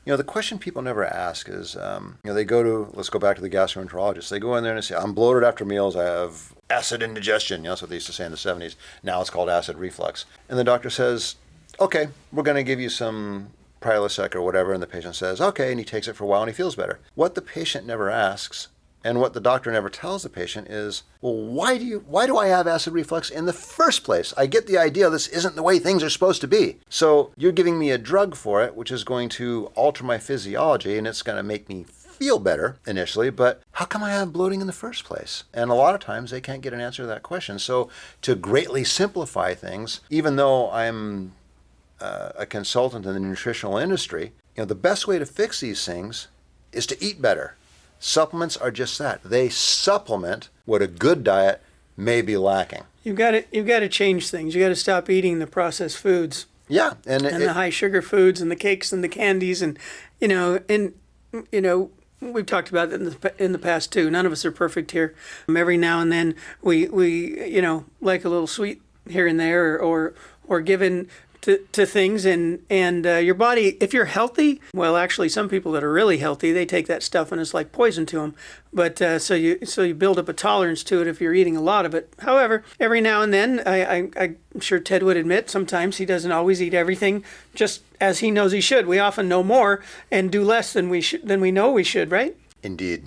the question people never ask is, they go to, let's go back to the gastroenterologist. They go in there and they say, I'm bloated after meals. I have acid indigestion. That's what they used to say in the 70s. Now it's called acid reflux. And the doctor says, okay, we're going to give you some Prilosec or whatever. And the patient says, okay, and he takes it for a while and he feels better. What the patient never asks, and what the doctor never tells the patient is, well, why do I have acid reflux in the first place? I get the idea this isn't the way things are supposed to be. So you're giving me a drug for it, which is going to alter my physiology, and it's going to make me feel better initially, but how come I have bloating in the first place? And a lot of times they can't get an answer to that question. So to greatly simplify things, even though I'm a consultant in the nutritional industry, the best way to fix these things is to eat better. Supplements are just that. They supplement what a good diet may be lacking. You've got to change things. You got to stop eating the processed foods. Yeah, and the high sugar foods and the cakes and the candies, and we've talked about it in the past too. None of us are perfect here. Every now and then we like a little sweet here and there, or given to things, and your body, if you're healthy, well, actually some people that are really healthy, they take that stuff and it's like poison to them. But so you build up a tolerance to it if you're eating a lot of it. However, every now and then, I'm sure Ted would admit, sometimes he doesn't always eat everything just as he knows he should. We often know more and do less than we know we should, right? Indeed.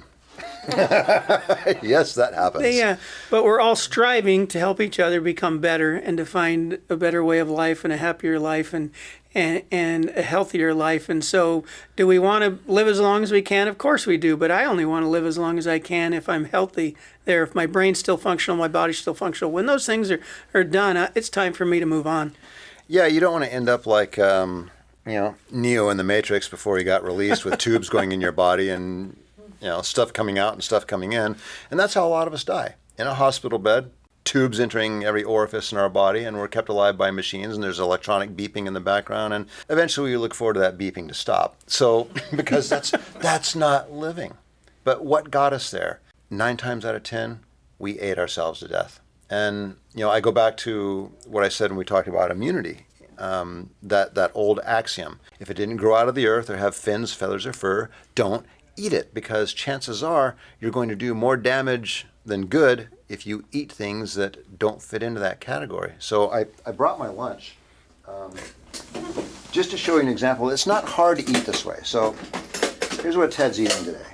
Yes, that happens. Yeah, but we're all striving to help each other become better and to find a better way of life and a happier life and a healthier life. And so, do we want to live as long as we can? Of course we do, but I only want to live as long as I can if I'm healthy there, if my brain's still functional, my body's still functional. When those things are done, it's time for me to move on. Yeah, you don't want to end up like Neo in the Matrix before he got released with tubes going in your body and stuff coming out and stuff coming in. And that's how a lot of us die. In a hospital bed, tubes entering every orifice in our body, and we're kept alive by machines, and there's electronic beeping in the background, and eventually we look forward to that beeping to stop. So, because that's not living. But what got us there? 9 times out of 10, we ate ourselves to death. And, I go back to what I said when we talked about immunity. That old axiom. If it didn't grow out of the earth or have fins, feathers, or fur, don't eat it, because chances are you're going to do more damage than good if you eat things that don't fit into that category. So I brought my lunch just to show you an example. It's not hard to eat this way. So here's what Ted's eating today.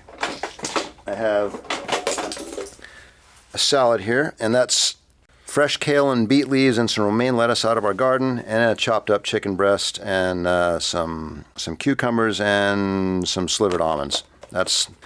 I have a salad here, and that's fresh kale and beet leaves and some romaine lettuce out of our garden, and a chopped up chicken breast and some cucumbers and some slivered almonds.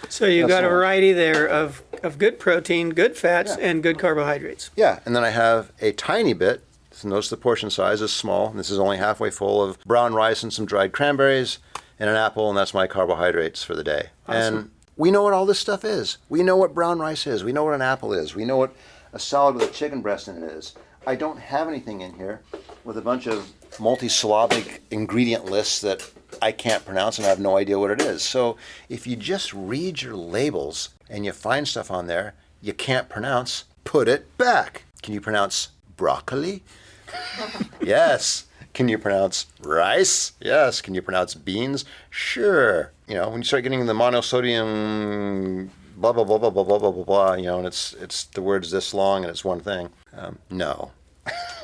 So you got a variety there of good protein, good fats, and good carbohydrates. Yeah, and then I have a tiny bit, so notice the portion size is small. This is only halfway full of brown rice and some dried cranberries and an apple, and that's my carbohydrates for the day. Awesome. And we know what all this stuff is. We know what brown rice is. We know what an apple is. We know what a salad with a chicken breast in it is. I don't have anything in here with a bunch of multi-syllabic ingredient lists that I can't pronounce and I have no idea what it is. So if you just read your labels and you find stuff on there you can't pronounce, put it back. Can you pronounce broccoli? Yes. Can you pronounce rice? Yes. Can you pronounce beans? Sure. When you start getting the monosodium blah, blah, blah, blah, blah, blah, blah, blah, blah, and it's the words this long and it's one thing. No,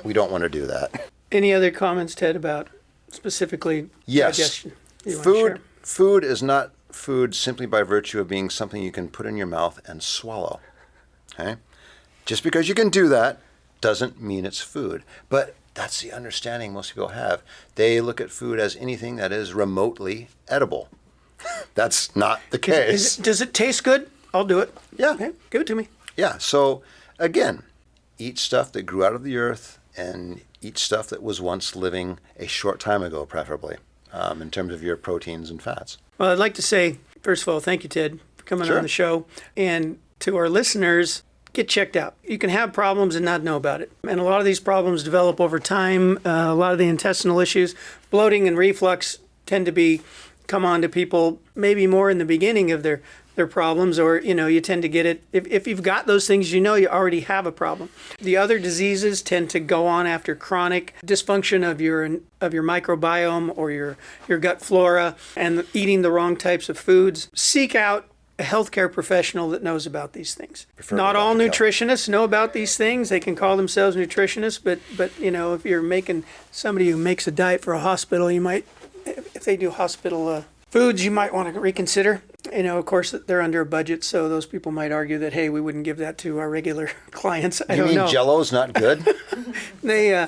we don't want to do that. Any other comments, Ted, about specifically digestion? Food is not food simply by virtue of being something you can put in your mouth and swallow. Okay? Just because you can do that doesn't mean it's food. But that's the understanding most people have. They look at food as anything that is remotely edible. That's not the case. Does it taste good? I'll do it. Yeah. Okay, give it to me. Yeah. So, again, eat stuff that grew out of the earth and eat stuff that was once living a short time ago, preferably, in terms of your proteins and fats. Well, I'd like to say, first of all, thank you, Ted, for coming on the show. And to our listeners, get checked out. You can have problems and not know about it. And a lot of these problems develop over time. A lot of the intestinal issues, bloating and reflux tend to come on to people maybe more in the beginning of their problems, or you tend to get it if you've got those things, you already have a problem. The other diseases tend to go on after chronic dysfunction of your microbiome or your gut flora and eating the wrong types of foods. Seek out a healthcare professional that knows about these things. Not all nutritionists know about these things. They can call themselves nutritionists, but if you're making somebody who makes a diet for a hospital, you might, if they do hospital foods, you might want to reconsider. Of course, they're under a budget, so those people might argue that, hey, we wouldn't give that to our regular clients. I don't know. You mean Jell-O's not good?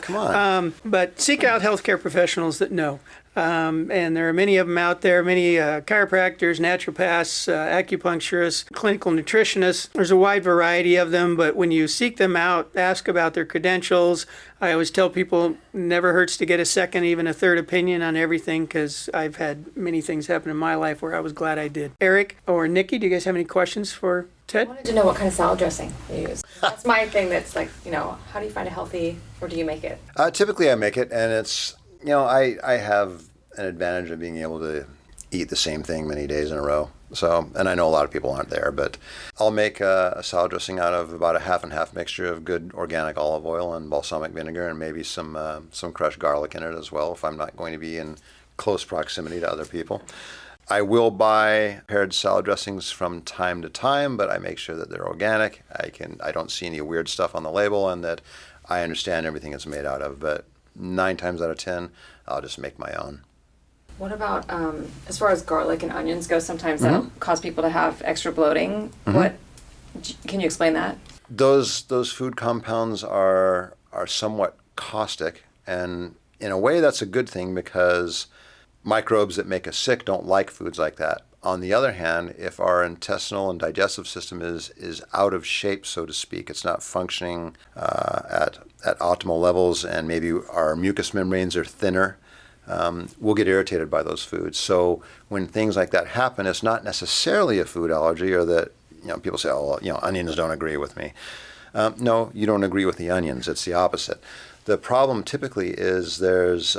Come on. But seek out healthcare professionals that know. And there are many of them out there, many chiropractors, naturopaths, acupuncturists, clinical nutritionists. There's a wide variety of them, but when you seek them out, ask about their credentials. I always tell people never hurts to get a second, even a third opinion on everything, because I've had many things happen in my life where I was glad I did. Eric or Nikki, do you guys have any questions for Ted? I wanted to know what kind of salad dressing you use. That's my thing that's like, how do you find it healthy, or do you make it? Typically I make it, and it's, I have an advantage of being able to eat the same thing many days in a row. So, and I know a lot of people aren't there, but I'll make a salad dressing out of about a half and half mixture of good organic olive oil and balsamic vinegar, and maybe some crushed garlic in it as well if I'm not going to be in close proximity to other people. I will buy paired salad dressings from time to time, but I make sure that they're organic. I don't see any weird stuff on the label, and that I understand everything it's made out of. But 9 times out of 10, I'll just make my own. What about as far as garlic and onions go? Sometimes that'll cause people to have extra bloating. What can you explain that? Those food compounds are somewhat caustic, and in a way that's a good thing because microbes that make us sick don't like foods like that. On the other hand, if our intestinal and digestive system is out of shape, so to speak, it's not functioning at optimal levels, and maybe our mucous membranes are thinner, we'll get irritated by those foods. So when things like that happen, it's not necessarily a food allergy, or that people say, oh, onions don't agree with me. No, you don't agree with the onions. It's the opposite. The problem typically is there's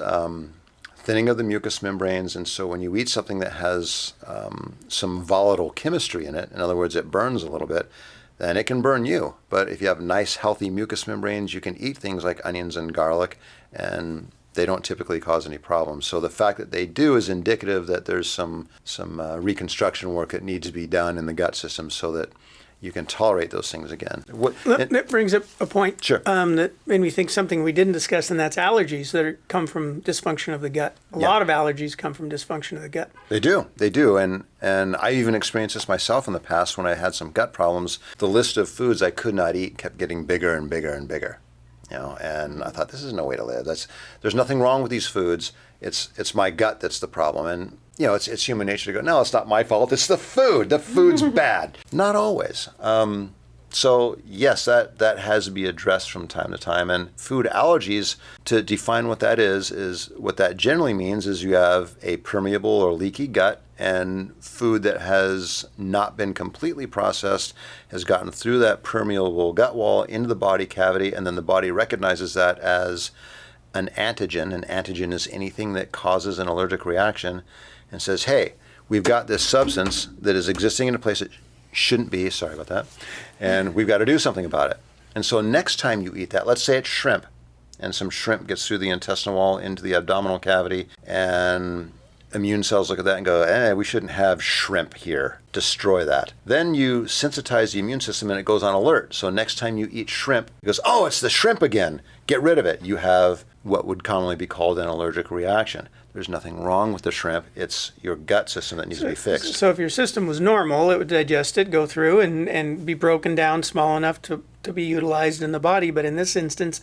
thinning of the mucous membranes, and so when you eat something that has some volatile chemistry in it, in other words, it burns a little bit, then it can burn you. But if you have nice, healthy mucous membranes, you can eat things like onions and garlic, and they don't typically cause any problems. So the fact that they do is indicative that there's some reconstruction work that needs to be done in the gut system so that you can tolerate those things again. That brings up a point Sure. That made me think something we didn't discuss, and that's allergies that come from dysfunction of the gut. A lot of allergies come from dysfunction of the gut. They do. And I even experienced this myself in the past when I had some gut problems. The list of foods I could not eat kept getting bigger and bigger and bigger. And I thought, this is no way to live. There's nothing wrong with these foods. It's my gut that's the problem. And it's human nature to go, no, it's not my fault. It's the food. The food's bad. Not always. So yes, that has to be addressed from time to time. And food allergies, to define what that is what that generally means is you have a permeable or leaky gut, and food that has not been completely processed has gotten through that permeable gut wall into the body cavity, and then the body recognizes that as an antigen. An antigen is anything that causes an allergic reaction, and says, hey, we've got this substance that is existing in a place it shouldn't be, sorry about that, and we've got to do something about it. And so next time you eat that, let's say it's shrimp, and some shrimp gets through the intestinal wall into the abdominal cavity, and immune cells look at that and go, we shouldn't have shrimp here. Destroy that. Then you sensitize the immune system and it goes on alert. So next time you eat shrimp, it goes, oh, it's the shrimp again. Get rid of it. You have what would commonly be called an allergic reaction. There's nothing wrong with the shrimp. It's your gut system that needs to be fixed. So if your system was normal, it would digest it, go through, and be broken down small enough to be utilized in the body. But in this instance,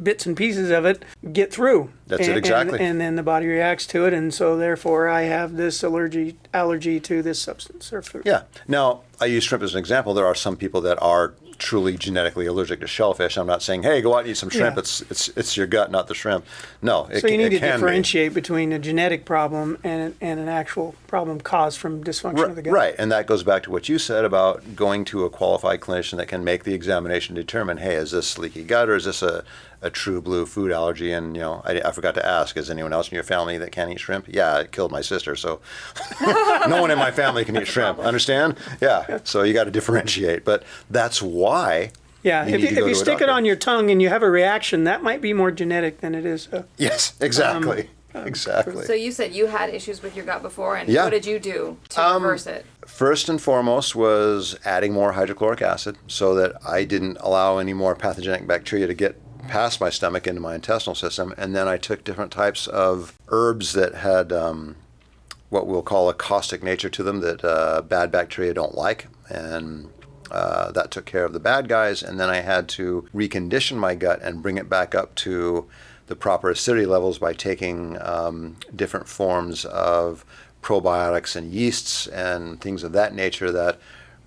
bits and pieces of it get through. That's it, exactly. And then the body reacts to it, and so therefore I have this allergy to this substance or food. Yeah. Now, I use shrimp as an example. There are some people that are truly genetically allergic to shellfish. I'm not saying, hey, go out and eat some shrimp. Yeah. It's your gut, not the shrimp. No, So you need to differentiate between a genetic problem and an actual problem caused from dysfunction of the gut. Right, and that goes back to what you said about going to a qualified clinician that can make the examination determine, hey, is this leaky gut or is this a true blue food allergy? And I forgot to ask, is anyone else in your family that can't eat shrimp? Yeah, it killed my sister, so no one in my family can eat shrimp. Understand? Yeah. So you got to differentiate, but that's why. Yeah, if you stick it on your tongue and you have a reaction, that might be more genetic than it is. Yes, exactly. Exactly. So you said you had issues with your gut before, and Yeah. what did you do to reverse it? First and foremost was adding more hydrochloric acid so that I didn't allow any more pathogenic bacteria to get past my stomach into my intestinal system. And then I took different types of herbs that had what we'll call a caustic nature to them that bad bacteria don't like. And that took care of the bad guys. And then I had to recondition my gut and bring it back up to the proper acidity levels by taking different forms of probiotics and yeasts and things of that nature that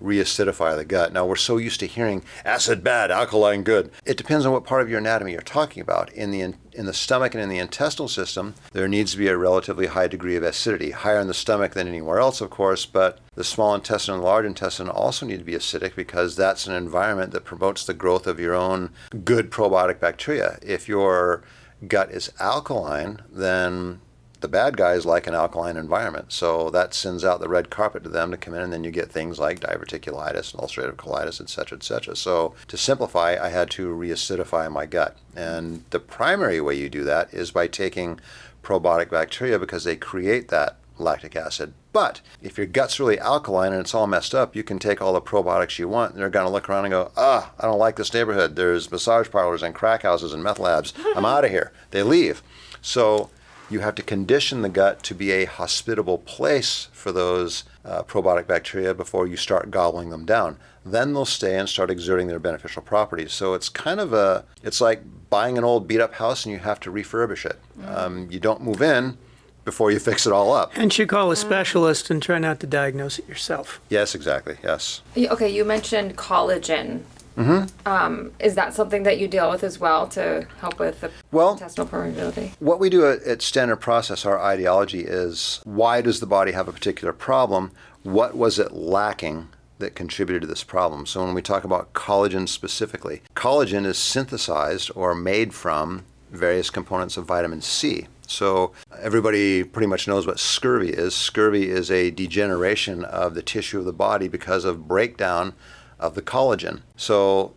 reacidify the gut. Now, we're so used to hearing acid bad, alkaline good. It depends on what part of your anatomy you're talking about. In the stomach and in the intestinal system, there needs to be a relatively high degree of acidity, higher in the stomach than anywhere else, of course, but the small intestine and large intestine also need to be acidic because that's an environment that promotes the growth of your own good probiotic bacteria. If your gut is alkaline, then the bad guys like an alkaline environment. So that sends out the red carpet to them to come in, and then you get things like diverticulitis and ulcerative colitis, et cetera, et cetera. So to simplify, I had to reacidify my gut. And the primary way you do that is by taking probiotic bacteria, because they create that lactic acid. But if your gut's really alkaline and it's all messed up, you can take all the probiotics you want, and they're going to look around and go, I don't like this neighborhood. There's massage parlors and crack houses and meth labs. I'm out of here. They leave. So you have to condition the gut to be a hospitable place for those probiotic bacteria before you start gobbling them down. Then they'll stay and start exerting their beneficial properties. So it's kind of it's like buying an old beat up house and you have to refurbish it. You don't move in before you fix it all up. And you call a specialist and try not to diagnose it yourself. Yes, exactly. Yes. Okay, you mentioned collagen. Is that something that you deal with as well to help with the intestinal permeability? What we do at Standard Process, our ideology is, why does the body have a particular problem? What was it lacking that contributed to this problem? So when we talk about collagen specifically, collagen is synthesized or made from various components of vitamin C. So everybody pretty much knows what scurvy is. Scurvy is a degeneration of the tissue of the body because of breakdown of the collagen. So,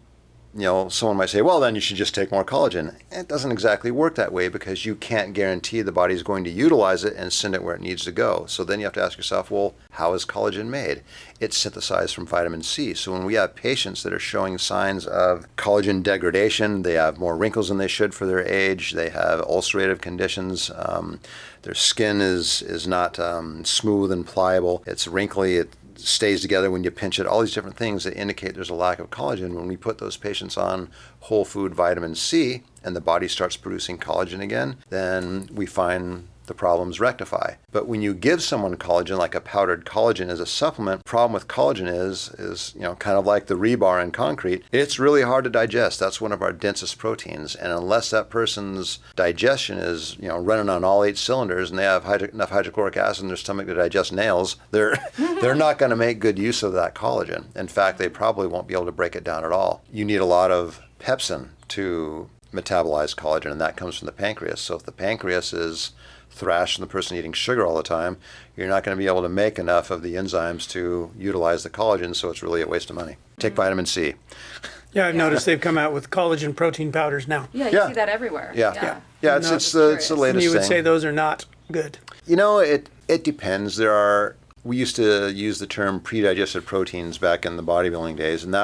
someone might say, well, then you should just take more collagen. It doesn't exactly work that way, because you can't guarantee the body's going to utilize it and send it where it needs to go. So then you have to ask yourself, well, how is collagen made? It's synthesized from vitamin C. So when we have patients that are showing signs of collagen degradation, they have more wrinkles than they should for their age, they have ulcerative conditions, their skin is not smooth and pliable, it's wrinkly, it stays together when you pinch it, all these different things that indicate there's a lack of collagen. When we put those patients on whole food vitamin C and the body starts producing collagen again, then we find the problems rectify. But when you give someone collagen, like a powdered collagen as a supplement, problem with collagen is kind of like the rebar in concrete, it's really hard to digest. That's one of our densest proteins. And unless that person's digestion is, running on all 8 cylinders and they have enough hydrochloric acid in their stomach to digest nails, they're not going to make good use of that collagen. In fact, they probably won't be able to break it down at all. You need a lot of pepsin to metabolize collagen, and that comes from the pancreas. So if the pancreas is thrashed and the person eating sugar all the time, you're not going to be able to make enough of the enzymes to utilize the collagen, so it's really a waste of money. Take vitamin C. Yeah, I've noticed they've come out with collagen protein powders now. Yeah, you see that everywhere. Yeah, it's the latest And you would thing. say those are not good. It depends. We used to use the term predigested proteins back in the bodybuilding days, and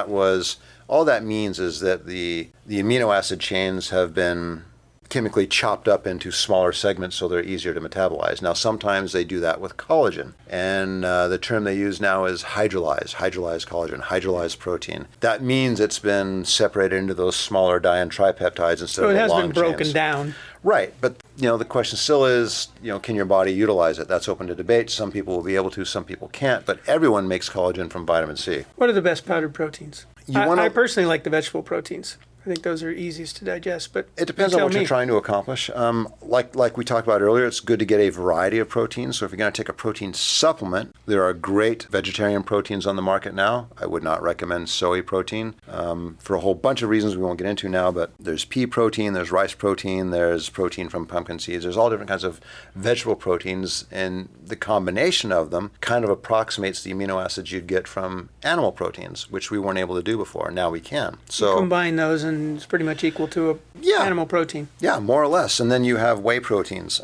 all that means is that the amino acid chains have been chemically chopped up into smaller segments so they're easier to metabolize. Now, sometimes they do that with collagen, and the term they use now is hydrolyzed collagen, hydrolyzed protein. That means it's been separated into those smaller di and tripeptides instead of the long chains. So it has been broken down. Right, but the question still is, can your body utilize it? That's open to debate. Some people will be able to, some people can't, but everyone makes collagen from vitamin C. What are the best powdered proteins? I personally like the vegetable proteins. I think those are easiest to digest, but it depends on what you're trying to accomplish. Like we talked about earlier, it's good to get a variety of proteins. So if you're going to take a protein supplement, there are great vegetarian proteins on the market now. I would not recommend soy protein for a whole bunch of reasons we won't get into now, but there's pea protein, there's rice protein, there's protein from pumpkin seeds. There's all different kinds of vegetable proteins, and the combination of them kind of approximates the amino acids you'd get from animal proteins, which we weren't able to do before. Now we can. So you combine those and it's pretty much equal to a animal protein. Yeah, more or less. And then you have whey proteins,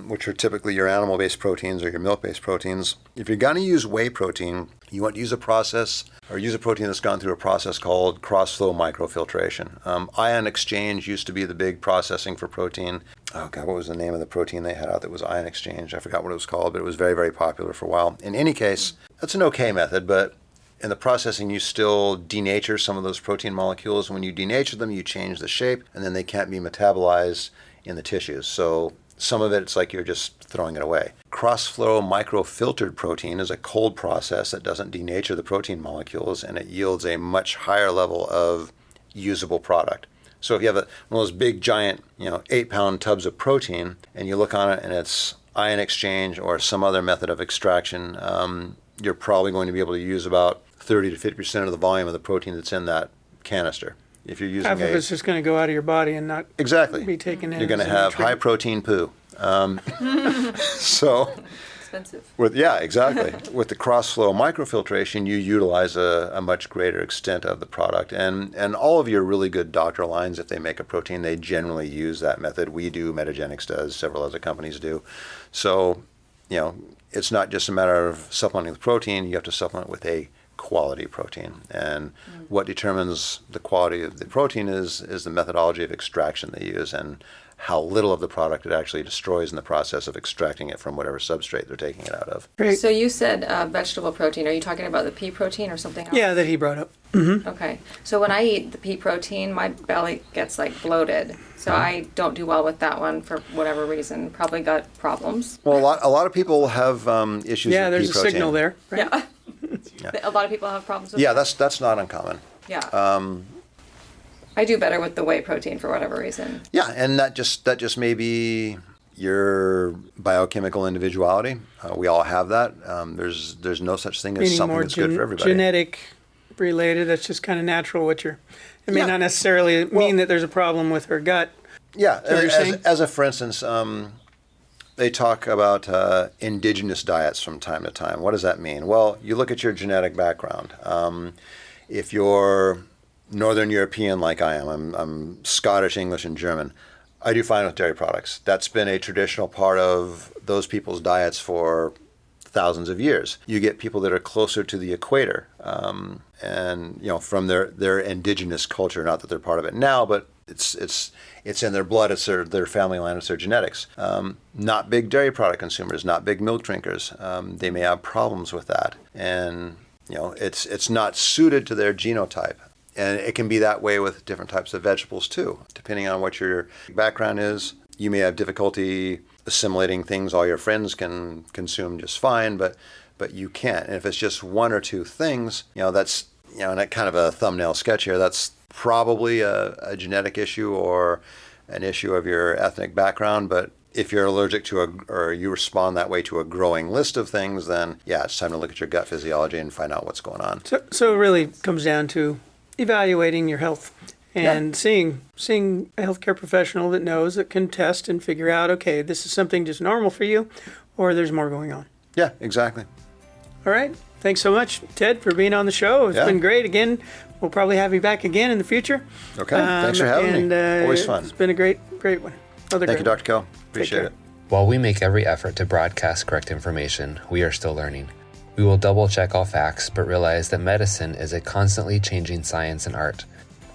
which are typically your animal-based proteins or your milk-based proteins. If you're going to use whey protein, you want to use a process or use a protein that's gone through a process called cross-flow microfiltration. Ion exchange used to be the big processing for protein. Oh, God, what was the name of the protein they had out that was ion exchange? I forgot what it was called, but it was very, very popular for a while. In any case, that's an okay method, but in the processing, you still denature some of those protein molecules. When you denature them, you change the shape, and then they can't be metabolized in the tissues. So some of it's like you're just throwing it away. Cross-flow microfiltered protein is a cold process that doesn't denature the protein molecules, and it yields a much higher level of usable product. So if you have one of those big, giant, 8-pound tubs of protein, and you look on it and it's ion exchange or some other method of extraction, you're probably going to be able to use about 30 to 50% of the volume of the protein that's in that canister. If you're using half of it's just going to go out of your body and not exactly be taken in. You're going to have high protein poo. So, Expensive. exactly. With the cross-flow microfiltration, you utilize a much greater extent of the product. And all of your really good doctor lines, if they make a protein, they generally use that method. We do, Metagenics does, several other companies do. So, it's not just a matter of supplementing with protein. You have to supplement with a quality protein. And what determines the quality of the protein is the methodology of extraction they use and how little of the product it actually destroys in the process of extracting it from whatever substrate they're taking it out of. Great. So you said vegetable protein. Are you talking about the pea protein or something else? Yeah, that he brought up. Mm-hmm. Okay. So when I eat the pea protein, my belly gets like bloated. So I don't do well with that one for whatever reason. Probably gut problems. Well, a lot of people have issues Yeah, with there's pea a protein. signal there. Right? Yeah. A lot of people have problems with Yeah, that. that's not uncommon. Yeah. I do better with the whey protein for whatever reason. Yeah, and that just may be your biochemical individuality. We all have that. There's no such thing as Meaning something more that's good for everybody. genetic related. That's just kind of natural. It may not necessarily mean that there's a problem with her gut. Yeah, what you're saying? as a for instance, they talk about indigenous diets from time to time. What does that mean? Well, you look at your genetic background. If you're Northern European like I am, I'm Scottish, English, and German, I do fine with dairy products. That's been a traditional part of those people's diets for thousands of years. You get people that are closer to the equator, and from their indigenous culture. Not that they're part of it now, but it's in their blood. It's their family line. It's their genetics. Not big dairy product consumers. Not big milk drinkers. They may have problems with that, and it's not suited to their genotype. And it can be that way with different types of vegetables too. Depending on what your background is, you may have difficulty assimilating things all your friends can consume just fine, but you can't. And if it's just one or two things, that's and that kind of a thumbnail sketch here, that's probably a genetic issue or an issue of your ethnic background. But if you're allergic to or you respond that way to a growing list of things, then it's time to look at your gut physiology and find out what's going on. So it really comes down to evaluating your health and seeing a healthcare professional that can test and figure out, okay, this is something just normal for you, or there's more going on. Yeah, exactly. All right. Thanks so much, Ted, for being on the show. It's been great. Again, we'll probably have you back again in the future. Okay. Thanks for having me. Always fun. It's been a great one. Thank you, Dr. Kell. Appreciate it. While we make every effort to broadcast correct information, we are still learning. We will double check all facts, but realize that medicine is a constantly changing science and art.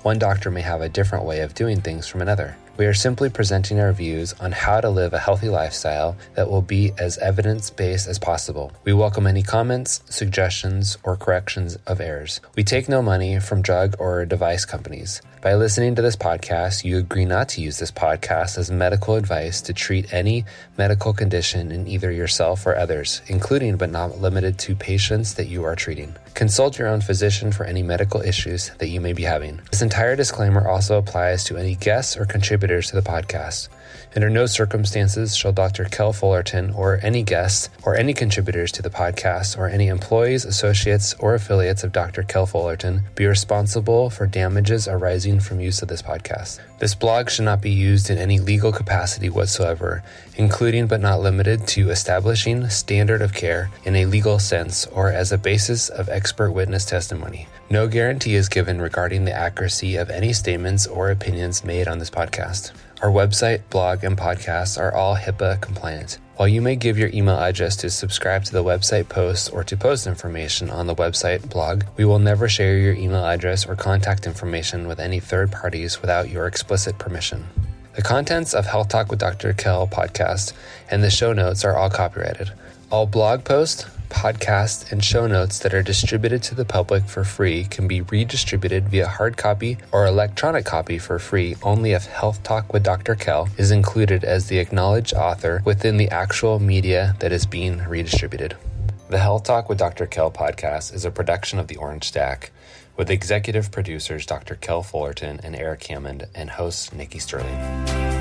One doctor may have a different way of doing things from another. We are simply presenting our views on how to live a healthy lifestyle that will be as evidence-based as possible. We welcome any comments, suggestions, or corrections of errors. We take no money from drug or device companies. By listening to this podcast, you agree not to use this podcast as medical advice to treat any medical condition in either yourself or others, including but not limited to patients that you are treating. Consult your own physician for any medical issues that you may be having. This entire disclaimer also applies to any guests or contributors to the podcast. Under no circumstances shall Dr. Kell Fullerton or any guests or any contributors to the podcast or any employees, associates, or affiliates of Dr. Kell Fullerton be responsible for damages arising from use of this podcast. This blog should not be used in any legal capacity whatsoever, including but not limited to establishing standard of care in a legal sense or as a basis of expert witness testimony. No guarantee is given regarding the accuracy of any statements or opinions made on this podcast. Our website, blog, and podcasts are all HIPAA compliant. While you may give your email address to subscribe to the website posts or to post information on the website blog, we will never share your email address or contact information with any third parties without your explicit permission. The contents of Health Talk with Dr. Kell podcast and the show notes are all copyrighted. All blog posts, podcasts, and show notes that are distributed to the public for free can be redistributed via hard copy or electronic copy for free only if Health Talk with Dr. Kell is included as the acknowledged author within the actual media that is being redistributed. The Health Talk with Dr. Kell podcast is a production of the Orange Stack, with executive producers Dr. Kell Fullerton and Eric Hammond and host Nikki Sterling.